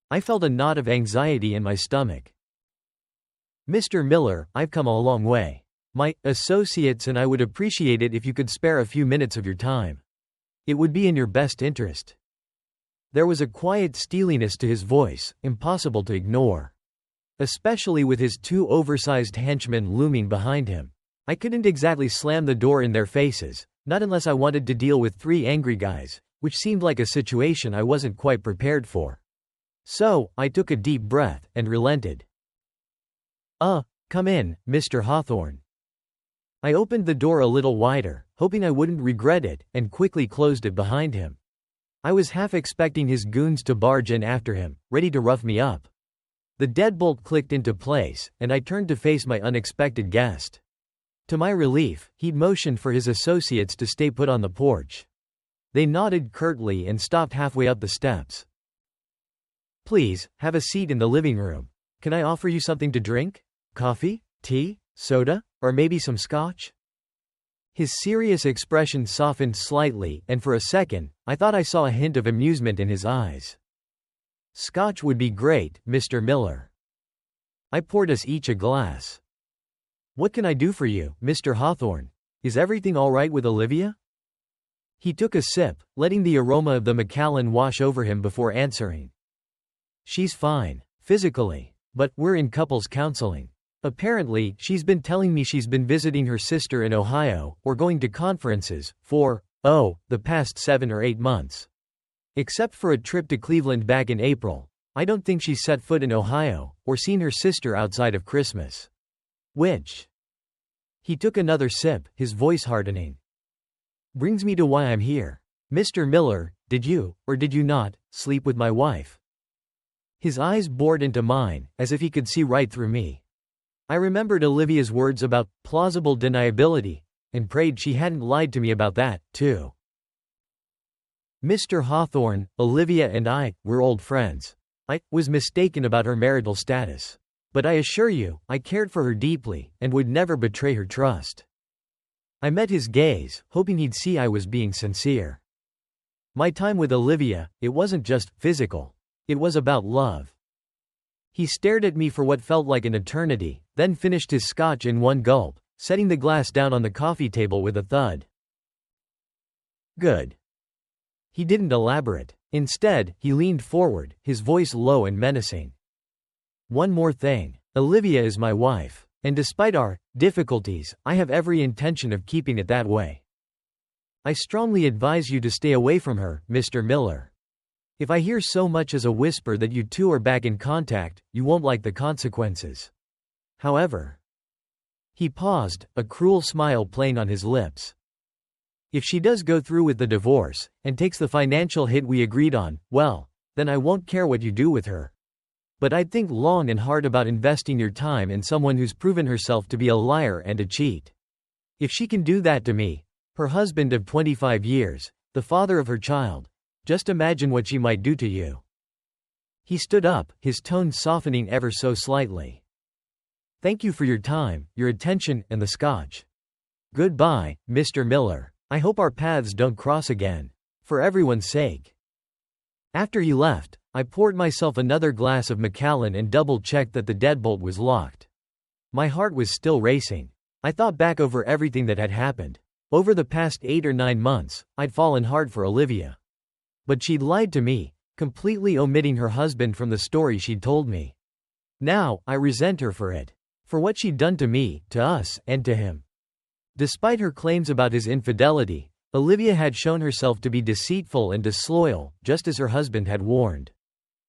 I felt a knot of anxiety in my stomach. Mr. Miller, I've come a long way. My associates and I would appreciate it if you could spare a few minutes of your time. It would be in your best interest. There was a quiet steeliness to his voice, impossible to ignore. Especially with his two oversized henchmen looming behind him. I couldn't exactly slam the door in their faces, not unless I wanted to deal with three angry guys, which seemed like a situation I wasn't quite prepared for. So, I took a deep breath, and relented. Come in, Mr. Hawthorne. I opened the door a little wider, hoping I wouldn't regret it, and quickly closed it behind him. I was half expecting his goons to barge in after him, ready to rough me up. The deadbolt clicked into place, and I turned to face my unexpected guest. To my relief, he'd motioned for his associates to stay put on the porch. They nodded curtly and stopped halfway up the steps. Please, have a seat in the living room. Can I offer you something to drink? Coffee? Tea? Soda? Or maybe some scotch? His serious expression softened slightly, and for a second, I thought I saw a hint of amusement in his eyes. Scotch would be great, Mr. Miller. I poured us each a glass. What can I do for you, Mr. Hawthorne? Is everything all right with Olivia? He took a sip, letting the aroma of the Macallan wash over him before answering. She's fine, physically, but we're in couples counseling. Apparently, she's been telling me she's been visiting her sister in Ohio, or going to conferences, for, the past 7 or 8 months. Except for a trip to Cleveland back in April, I don't think she's set foot in Ohio, or seen her sister outside of Christmas. Which? He took another sip, his voice hardening. Brings me to why I'm here. Mr. Miller, did you, or did you not, sleep with my wife? His eyes bored into mine, as if he could see right through me. I remembered Olivia's words about plausible deniability, and prayed she hadn't lied to me about that, too. Mr. Hawthorne, Olivia and I were old friends. I was mistaken about her marital status. But I assure you, I cared for her deeply, and would never betray her trust. I met his gaze, hoping he'd see I was being sincere. My time with Olivia, it wasn't just physical. It was about love. He stared at me for what felt like an eternity, then finished his scotch in one gulp, setting the glass down on the coffee table with a thud. Good. He didn't elaborate. Instead, he leaned forward, his voice low and menacing. One more thing. Olivia is my wife, and despite our difficulties, I have every intention of keeping it that way. I strongly advise you to stay away from her, Mr. Miller. If I hear so much as a whisper that you two are back in contact, you won't like the consequences. However, he paused, a cruel smile playing on his lips. If she does go through with the divorce, and takes the financial hit we agreed on, well, then I won't care what you do with her. But I'd think long and hard about investing your time in someone who's proven herself to be a liar and a cheat. If she can do that to me, her husband of 25 years, the father of her child, just imagine what she might do to you. He stood up, his tone softening ever so slightly. Thank you for your time, your attention, and the scotch. Goodbye, Mr. Miller. I hope our paths don't cross again. For everyone's sake. After he left, I poured myself another glass of Macallan and double-checked that the deadbolt was locked. My heart was still racing. I thought back over everything that had happened. Over the past 8 or 9 months, I'd fallen hard for Olivia. But she'd lied to me, completely omitting her husband from the story she'd told me. Now, I resent her for it. For what she'd done to me, to us, and to him. Despite her claims about his infidelity, Olivia had shown herself to be deceitful and disloyal, just as her husband had warned.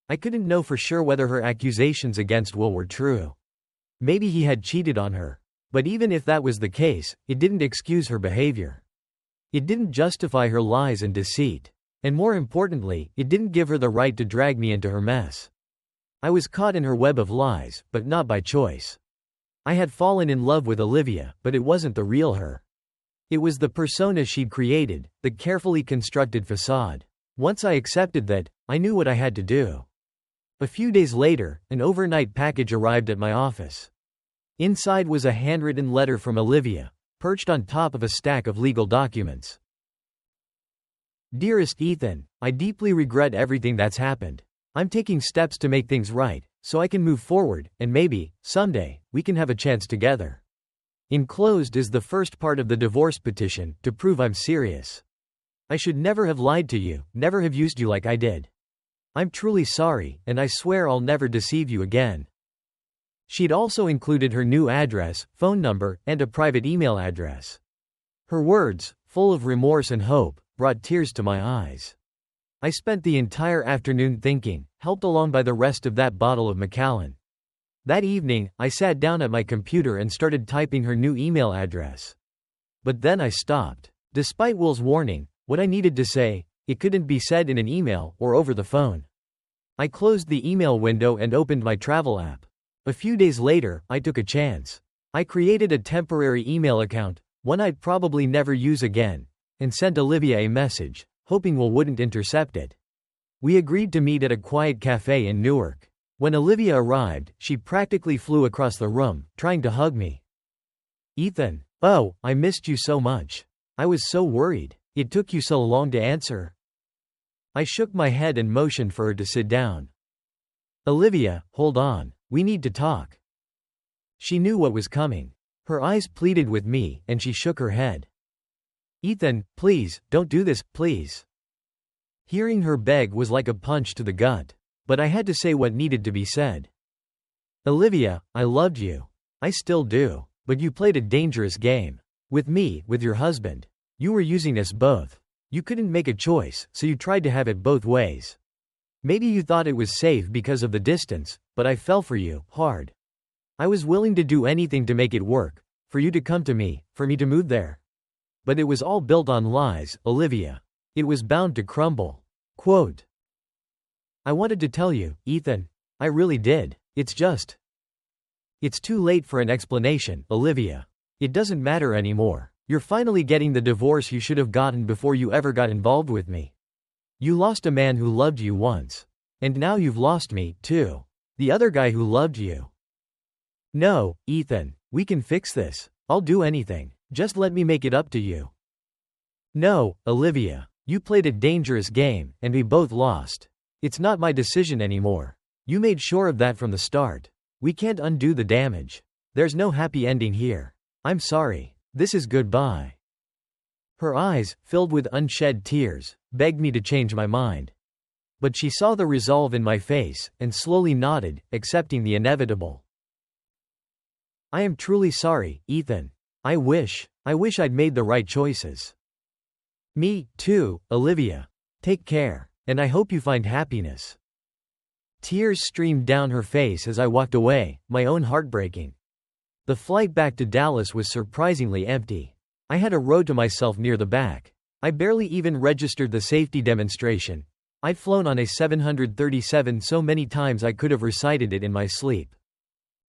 I couldn't know for sure whether her accusations against Will were true. Maybe he had cheated on her. But even if that was the case, it didn't excuse her behavior. It didn't justify her lies and deceit. And more importantly, it didn't give her the right to drag me into her mess. I was caught in her web of lies, but not by choice. I had fallen in love with Olivia, but it wasn't the real her. It was the persona she'd created, the carefully constructed facade. Once I accepted that, I knew what I had to do. A few days later, an overnight package arrived at my office. Inside was a handwritten letter from Olivia, perched on top of a stack of legal documents. Dearest Ethan, I deeply regret everything that's happened. I'm taking steps to make things right, so I can move forward, and maybe, someday, we can have a chance together. Enclosed is the first part of the divorce petition, to prove I'm serious. I should never have lied to you, never have used you like I did. I'm truly sorry, and I swear I'll never deceive you again. She'd also included her new address, phone number, and a private email address. Her words, full of remorse and hope, brought tears to my eyes. I spent the entire afternoon thinking, helped along by the rest of that bottle of Macallan. That evening, I sat down at my computer and started typing her new email address. But then I stopped. Despite Will's warning, what I needed to say, it couldn't be said in an email or over the phone. I closed the email window and opened my travel app. A few days later, I took a chance. I created a temporary email account, one I'd probably never use again, and sent Olivia a message, hoping Will wouldn't intercept it. We agreed to meet at a quiet cafe in Newark. When Olivia arrived, she practically flew across the room, trying to hug me. Ethan, oh, I missed you so much. I was so worried. It took you so long to answer. I shook my head and motioned for her to sit down. Olivia, hold on. We need to talk. She knew what was coming. Her eyes pleaded with me, and she shook her head. Ethan, please, don't do this, please. Hearing her beg was like a punch to the gut. But I had to say what needed to be said. Olivia, I loved you. I still do. But you played a dangerous game. With me, with your husband. You were using us both. You couldn't make a choice, so you tried to have it both ways. Maybe you thought it was safe because of the distance, but I fell for you, hard. I was willing to do anything to make it work, for you to come to me, for me to move there. But it was all built on lies, Olivia. It was bound to crumble. Quote. I wanted to tell you, Ethan. I really did. It's too late for an explanation, Olivia. It doesn't matter anymore. You're finally getting the divorce you should have gotten before you ever got involved with me. You lost a man who loved you once. And now you've lost me, too. The other guy who loved you. No, Ethan, we can fix this. I'll do anything. Just let me make it up to you. No, Olivia. You played a dangerous game, and we both lost. It's not my decision anymore. You made sure of that from the start. We can't undo the damage. There's no happy ending here. I'm sorry. This is goodbye. Her eyes, filled with unshed tears, begged me to change my mind. But she saw the resolve in my face, and slowly nodded, accepting the inevitable. I am truly sorry, Ethan. I wish I'd made the right choices. Me, too, Olivia. Take care. And I hope you find happiness. Tears streamed down her face as I walked away, my own heart breaking. The flight back to Dallas was surprisingly empty. I had a row to myself near the back. I barely even registered the safety demonstration. I'd flown on a 737 so many times I could have recited it in my sleep.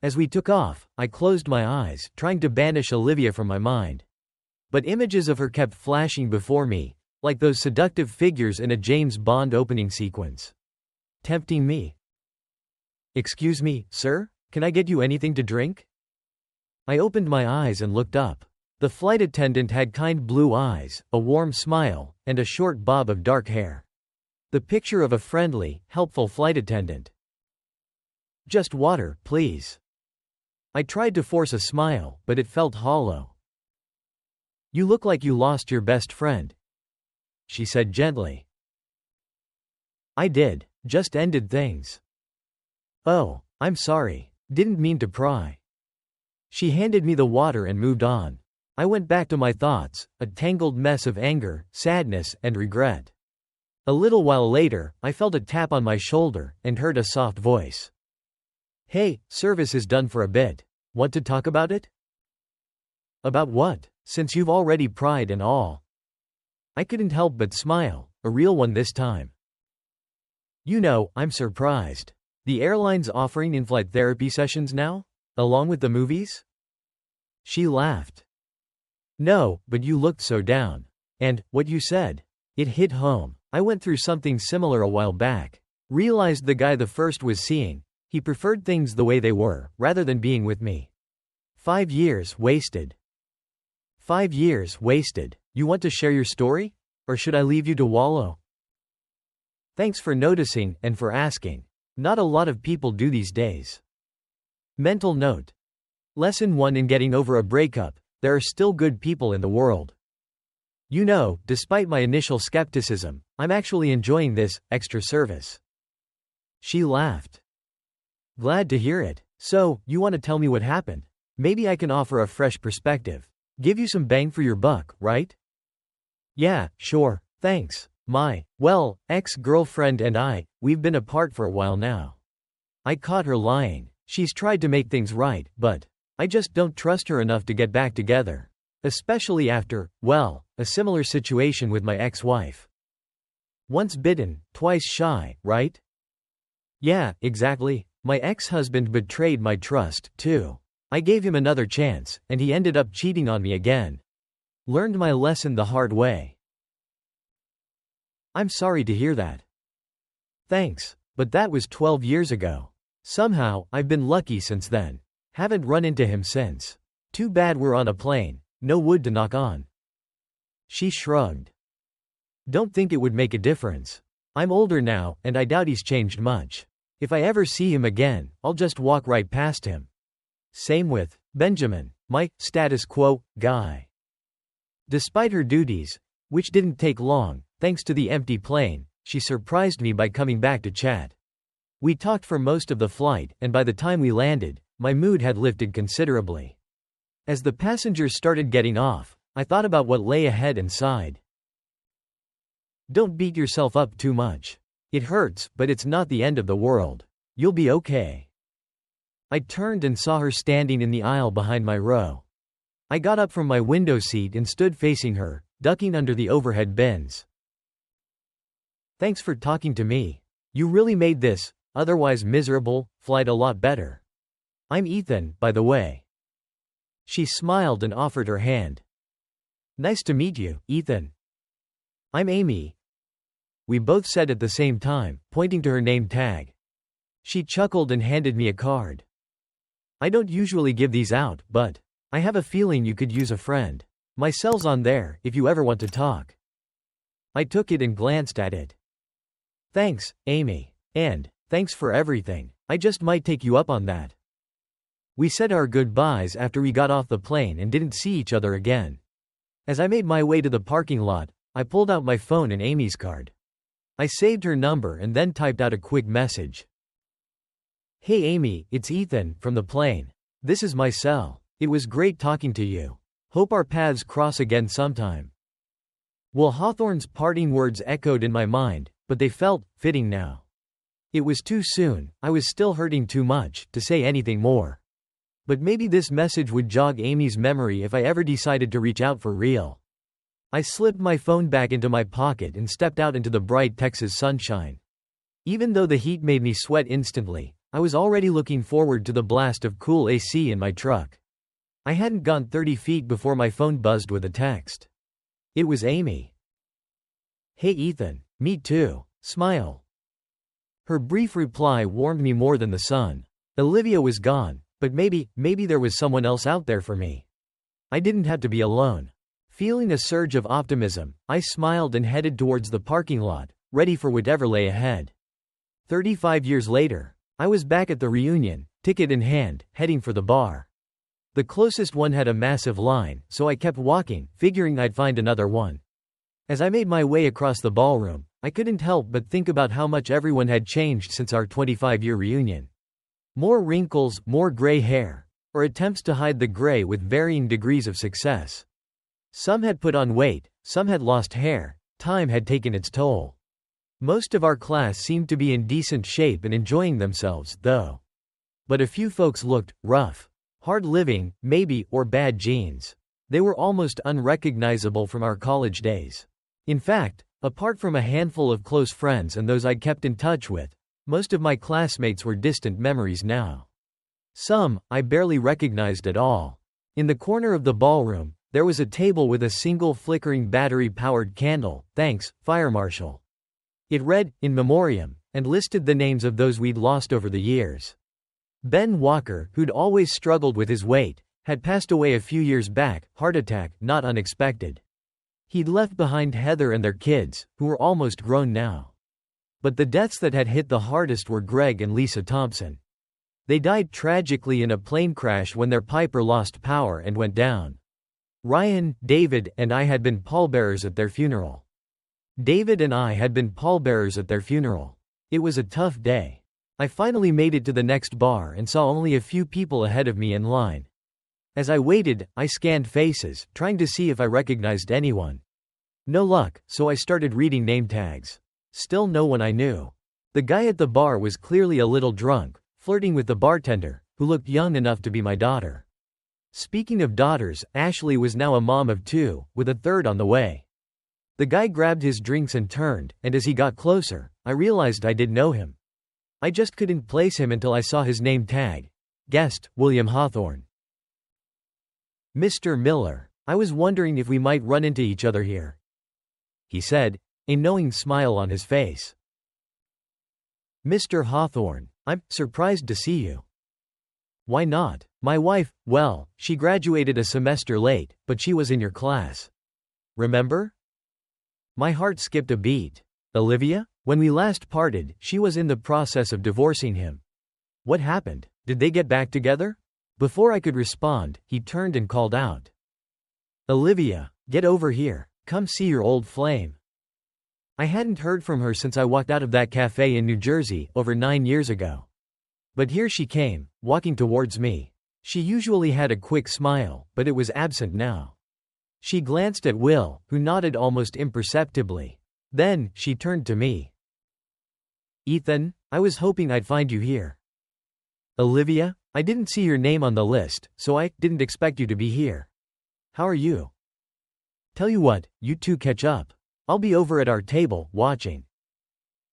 As we took off, I closed my eyes, trying to banish Olivia from my mind. But images of her kept flashing before me, like those seductive figures in a James Bond opening sequence. Tempting me. Excuse me, sir? Can I get you anything to drink? I opened my eyes and looked up. The flight attendant had kind blue eyes, a warm smile, and a short bob of dark hair. The picture of a friendly, helpful flight attendant. Just water, please. I tried to force a smile, but it felt hollow. You look like you lost your best friend, she said gently. I did. Just ended things. Oh, I'm sorry. Didn't mean to pry. She handed me the water and moved on. I went back to my thoughts, a tangled mess of anger, sadness, and regret. A little while later, I felt a tap on my shoulder, and heard a soft voice. Hey, service is done for a bit. Want to talk about it? About what? Since you've already pried and all. I couldn't help but smile, a real one this time. You know, I'm surprised. The airline's offering in-flight therapy sessions now? Along with the movies? She laughed. No, but you looked so down. And, what you said. It hit home. I went through something similar a while back. Realized the guy the first was seeing. He preferred things the way they were, rather than being with me. 5 years wasted. 5 years wasted. You want to share your story? Or should I leave you to wallow? Thanks for noticing and for asking. Not a lot of people do these days. Mental note. Lesson 1 in getting over a breakup: there are still good people in the world. You know, despite my initial skepticism, I'm actually enjoying this extra service. She laughed. Glad to hear it. So, you want to tell me what happened? Maybe I can offer a fresh perspective. Give you some bang for your buck, right? Yeah, sure, thanks. My ex-girlfriend and we've been apart for a while now. I caught her lying. She's tried to make things right, but I just don't trust her enough to get back together. Especially after, a similar situation with my ex-wife. Once bitten, twice shy, right? Yeah, exactly. My ex-husband betrayed my trust, too. I gave him another chance, and he ended up cheating on me again. Learned my lesson the hard way. I'm sorry to hear that. Thanks, but that was 12 years ago. Somehow, I've been lucky since then. Haven't run into him since. Too bad we're on a plane. No wood to knock on. She shrugged. Don't think it would make a difference. I'm older now, and I doubt he's changed much. If I ever see him again, I'll just walk right past him. Same with Benjamin, my status quo guy. Despite her duties, which didn't take long, thanks to the empty plane, she surprised me by coming back to chat. We talked for most of the flight, and by the time we landed, my mood had lifted considerably. As the passengers started getting off, I thought about what lay ahead and sighed. Don't beat yourself up too much. It hurts, but it's not the end of the world. You'll be okay. I turned and saw her standing in the aisle behind my row. I got up from my window seat and stood facing her, ducking under the overhead bins. Thanks for talking to me. You really made this, otherwise miserable, flight a lot better. I'm Ethan, by the way. She smiled and offered her hand. Nice to meet you, Ethan. I'm Amy. We both said at the same time, pointing to her name tag. She chuckled and handed me a card. I don't usually give these out, but I have a feeling you could use a friend. My cell's on there, if you ever want to talk. I took it and glanced at it. Thanks, Amy. And thanks for everything. I just might take you up on that. We said our goodbyes after we got off the plane and didn't see each other again. As I made my way to the parking lot, I pulled out my phone and Amy's card. I saved her number and then typed out a quick message. Hey Amy, it's Ethan, from the plane. This is my cell. It was great talking to you. Hope our paths cross again sometime. Well, Hawthorne's parting words echoed in my mind, but they felt fitting now. It was too soon, I was still hurting too much, to say anything more. But maybe this message would jog Amy's memory if I ever decided to reach out for real. I slipped my phone back into my pocket and stepped out into the bright Texas sunshine. Even though the heat made me sweat instantly, I was already looking forward to the blast of cool AC in my truck. I hadn't gone 30 feet before my phone buzzed with a text. It was Amy. Hey Ethan, me too, smile. Her brief reply warmed me more than the sun. Olivia was gone, but maybe there was someone else out there for me. I didn't have to be alone. Feeling a surge of optimism, I smiled and headed towards the parking lot, ready for whatever lay ahead. 35 years later, I was back at the reunion, ticket in hand, heading for the bar. The closest one had a massive line, so I kept walking, figuring I'd find another one. As I made my way across the ballroom, I couldn't help but think about how much everyone had changed since our 25-year reunion. More wrinkles, more gray hair, or attempts to hide the gray with varying degrees of success. Some had put on weight, some had lost hair, time had taken its toll. Most of our class seemed to be in decent shape and enjoying themselves, though. But a few folks looked rough. Hard living, maybe, or bad genes. They were almost unrecognizable from our college days. In fact, apart from a handful of close friends and those I'd kept in touch with, most of my classmates were distant memories now. Some, I barely recognized at all. In the corner of the ballroom, there was a table with a single flickering battery-powered candle, thanks, Fire Marshal. It read, in memoriam, and listed the names of those we'd lost over the years. Ben Walker, who'd always struggled with his weight, had passed away a few years back, heart attack, not unexpected. He'd left behind Heather and their kids, who were almost grown now. But the deaths that had hit the hardest were Greg and Lisa Thompson. They died tragically in a plane crash when their Piper lost power and went down. Ryan, David, and I had been pallbearers at their funeral. It was a tough day. I finally made it to the next bar and saw only a few people ahead of me in line. As I waited, I scanned faces, trying to see if I recognized anyone. No luck, so I started reading name tags. Still no one I knew. The guy at the bar was clearly a little drunk, flirting with the bartender, who looked young enough to be my daughter. Speaking of daughters, Ashley was now a mom of 2, with a third on the way. The guy grabbed his drinks and turned, and as he got closer, I realized I did know him. I just couldn't place him until I saw his name tag. Guest, William Hawthorne. Mr. Miller, I was wondering if we might run into each other here, he said, a knowing smile on his face. Mr. Hawthorne, I'm surprised to see you. Why not? My wife, well, she graduated a semester late, but she was in your class. Remember? My heart skipped a beat. Olivia? When we last parted, she was in the process of divorcing him. What happened? Did they get back together? Before I could respond, he turned and called out. Olivia, get over here. Come see your old flame. I hadn't heard from her since I walked out of that cafe in New Jersey, over 9 years ago. But here she came, walking towards me. She usually had a quick smile, but it was absent now. She glanced at Will, who nodded almost imperceptibly. Then, she turned to me. Ethan, I was hoping I'd find you here. Olivia, I didn't see your name on the list, so I didn't expect you to be here. How are you? Tell you what, you two catch up. I'll be over at our table, watching.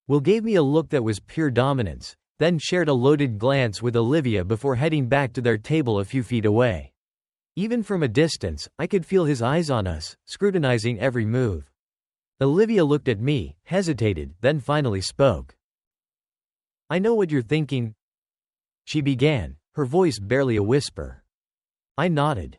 Will gave me a look that was pure dominance, then shared a loaded glance with Olivia before heading back to their table a few feet away. Even from a distance, I could feel his eyes on us, scrutinizing every move. Olivia looked at me, hesitated, then finally spoke. I know what you're thinking, she began, her voice barely a whisper. I nodded.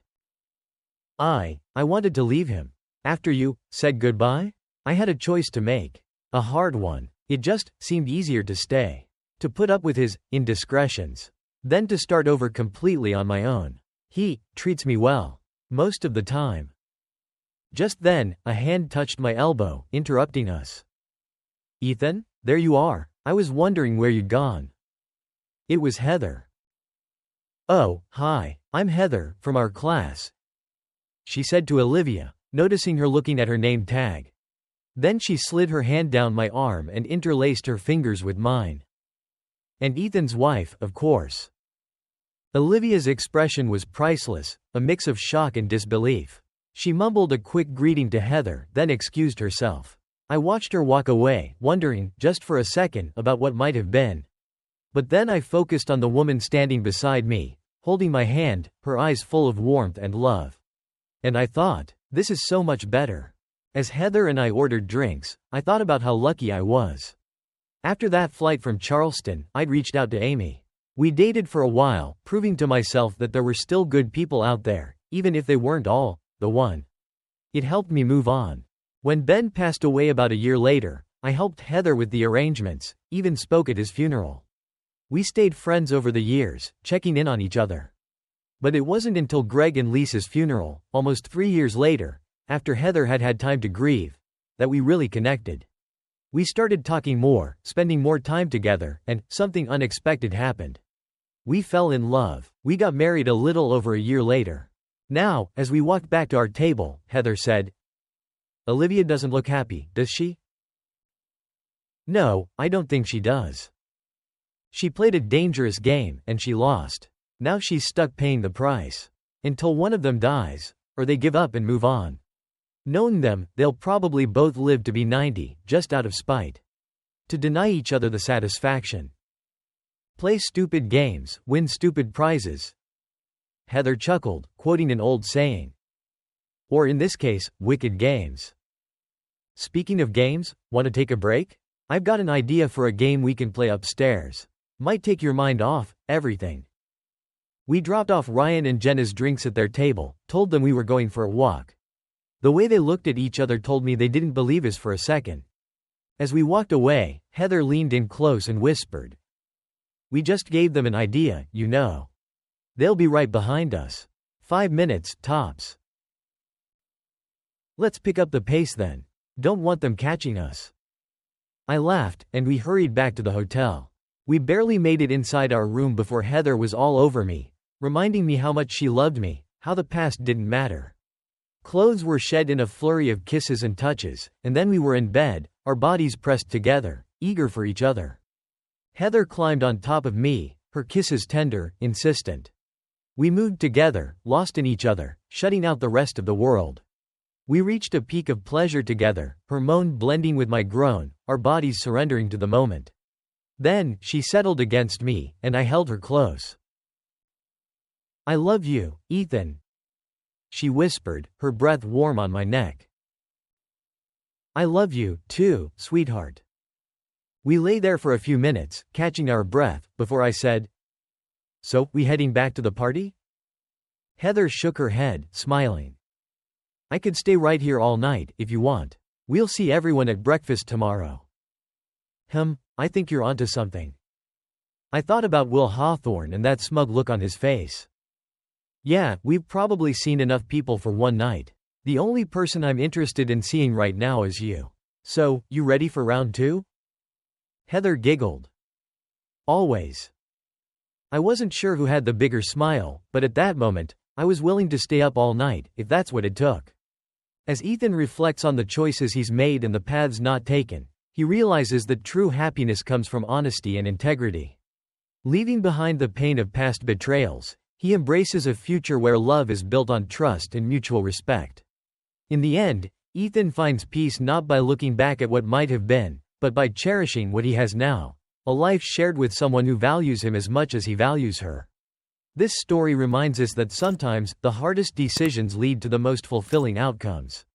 I wanted to leave him. After you said goodbye? I had a choice to make. A hard one. It just seemed easier to stay. To put up with his indiscretions. Then to start over completely on my own. He treats me well. Most of the time. Just then, a hand touched my elbow, interrupting us. Ethan, there you are. I was wondering where you'd gone. It was Heather. Oh, hi, I'm Heather, from our class, she said to Olivia, noticing her looking at her name tag. Then she slid her hand down my arm and interlaced her fingers with mine. And Ethan's wife, of course. Olivia's expression was priceless, a mix of shock and disbelief. She mumbled a quick greeting to Heather, then excused herself. I watched her walk away, wondering, just for a second, about what might have been. But then I focused on the woman standing beside me, holding my hand, her eyes full of warmth and love. And I thought, this is so much better. As Heather and I ordered drinks, I thought about how lucky I was. After that flight from Charleston, I'd reached out to Amy. We dated for a while, proving to myself that there were still good people out there, even if they weren't all the one. It helped me move on. When Ben passed away about a year later, I helped Heather with the arrangements, even spoke at his funeral. We stayed friends over the years, checking in on each other. But it wasn't until Greg and Lisa's funeral, almost 3 years later, after Heather had had time to grieve, that we really connected. We started talking more, spending more time together, and something unexpected happened. We fell in love. We got married a little over a year later. Now, as we walked back to our table, Heather said, Olivia doesn't look happy, does she? No, I don't think she does. She played a dangerous game, and she lost. Now she's stuck paying the price. Until one of them dies, or they give up and move on. Knowing them, they'll probably both live to be 90, just out of spite. To deny each other the satisfaction. Play stupid games, win stupid prizes. Heather chuckled, quoting an old saying. Or in this case, wicked games. Speaking of games, want to take a break? I've got an idea for a game we can play upstairs. Might take your mind off everything. We dropped off Ryan and Jenna's drinks at their table, told them we were going for a walk. The way they looked at each other told me they didn't believe us for a second. As we walked away, Heather leaned in close and whispered, "We just gave them an idea, you know. They'll be right behind us. 5 minutes, tops. Let's pick up the pace then. Don't want them catching us." I laughed, and we hurried back to the hotel. We barely made it inside our room before Heather was all over me, reminding me how much she loved me, how the past didn't matter. Clothes were shed in a flurry of kisses and touches, and then we were in bed, our bodies pressed together, eager for each other. Heather climbed on top of me, her kisses tender, insistent. We moved together, lost in each other, shutting out the rest of the world. We reached a peak of pleasure together, her moan blending with my groan, our bodies surrendering to the moment. Then, she settled against me, and I held her close. "I love you, Ethan," she whispered, her breath warm on my neck. "I love you, too, sweetheart." We lay there for a few minutes, catching our breath, before I said, "So, we heading back to the party?" Heather shook her head, smiling. "I could stay right here all night, if you want. We'll see everyone at breakfast tomorrow." I think you're onto something." I thought about Will Hawthorne and that smug look on his face. "Yeah, we've probably seen enough people for one night. The only person I'm interested in seeing right now is you. So, you ready for round 2? Heather giggled. "Always." I wasn't sure who had the bigger smile, but at that moment, I was willing to stay up all night, if that's what it took. As Ethan reflects on the choices he's made and the paths not taken, he realizes that true happiness comes from honesty and integrity. Leaving behind the pain of past betrayals, he embraces a future where love is built on trust and mutual respect. In the end, Ethan finds peace not by looking back at what might have been, but by cherishing what he has now, a life shared with someone who values him as much as he values her. This story reminds us that sometimes, the hardest decisions lead to the most fulfilling outcomes.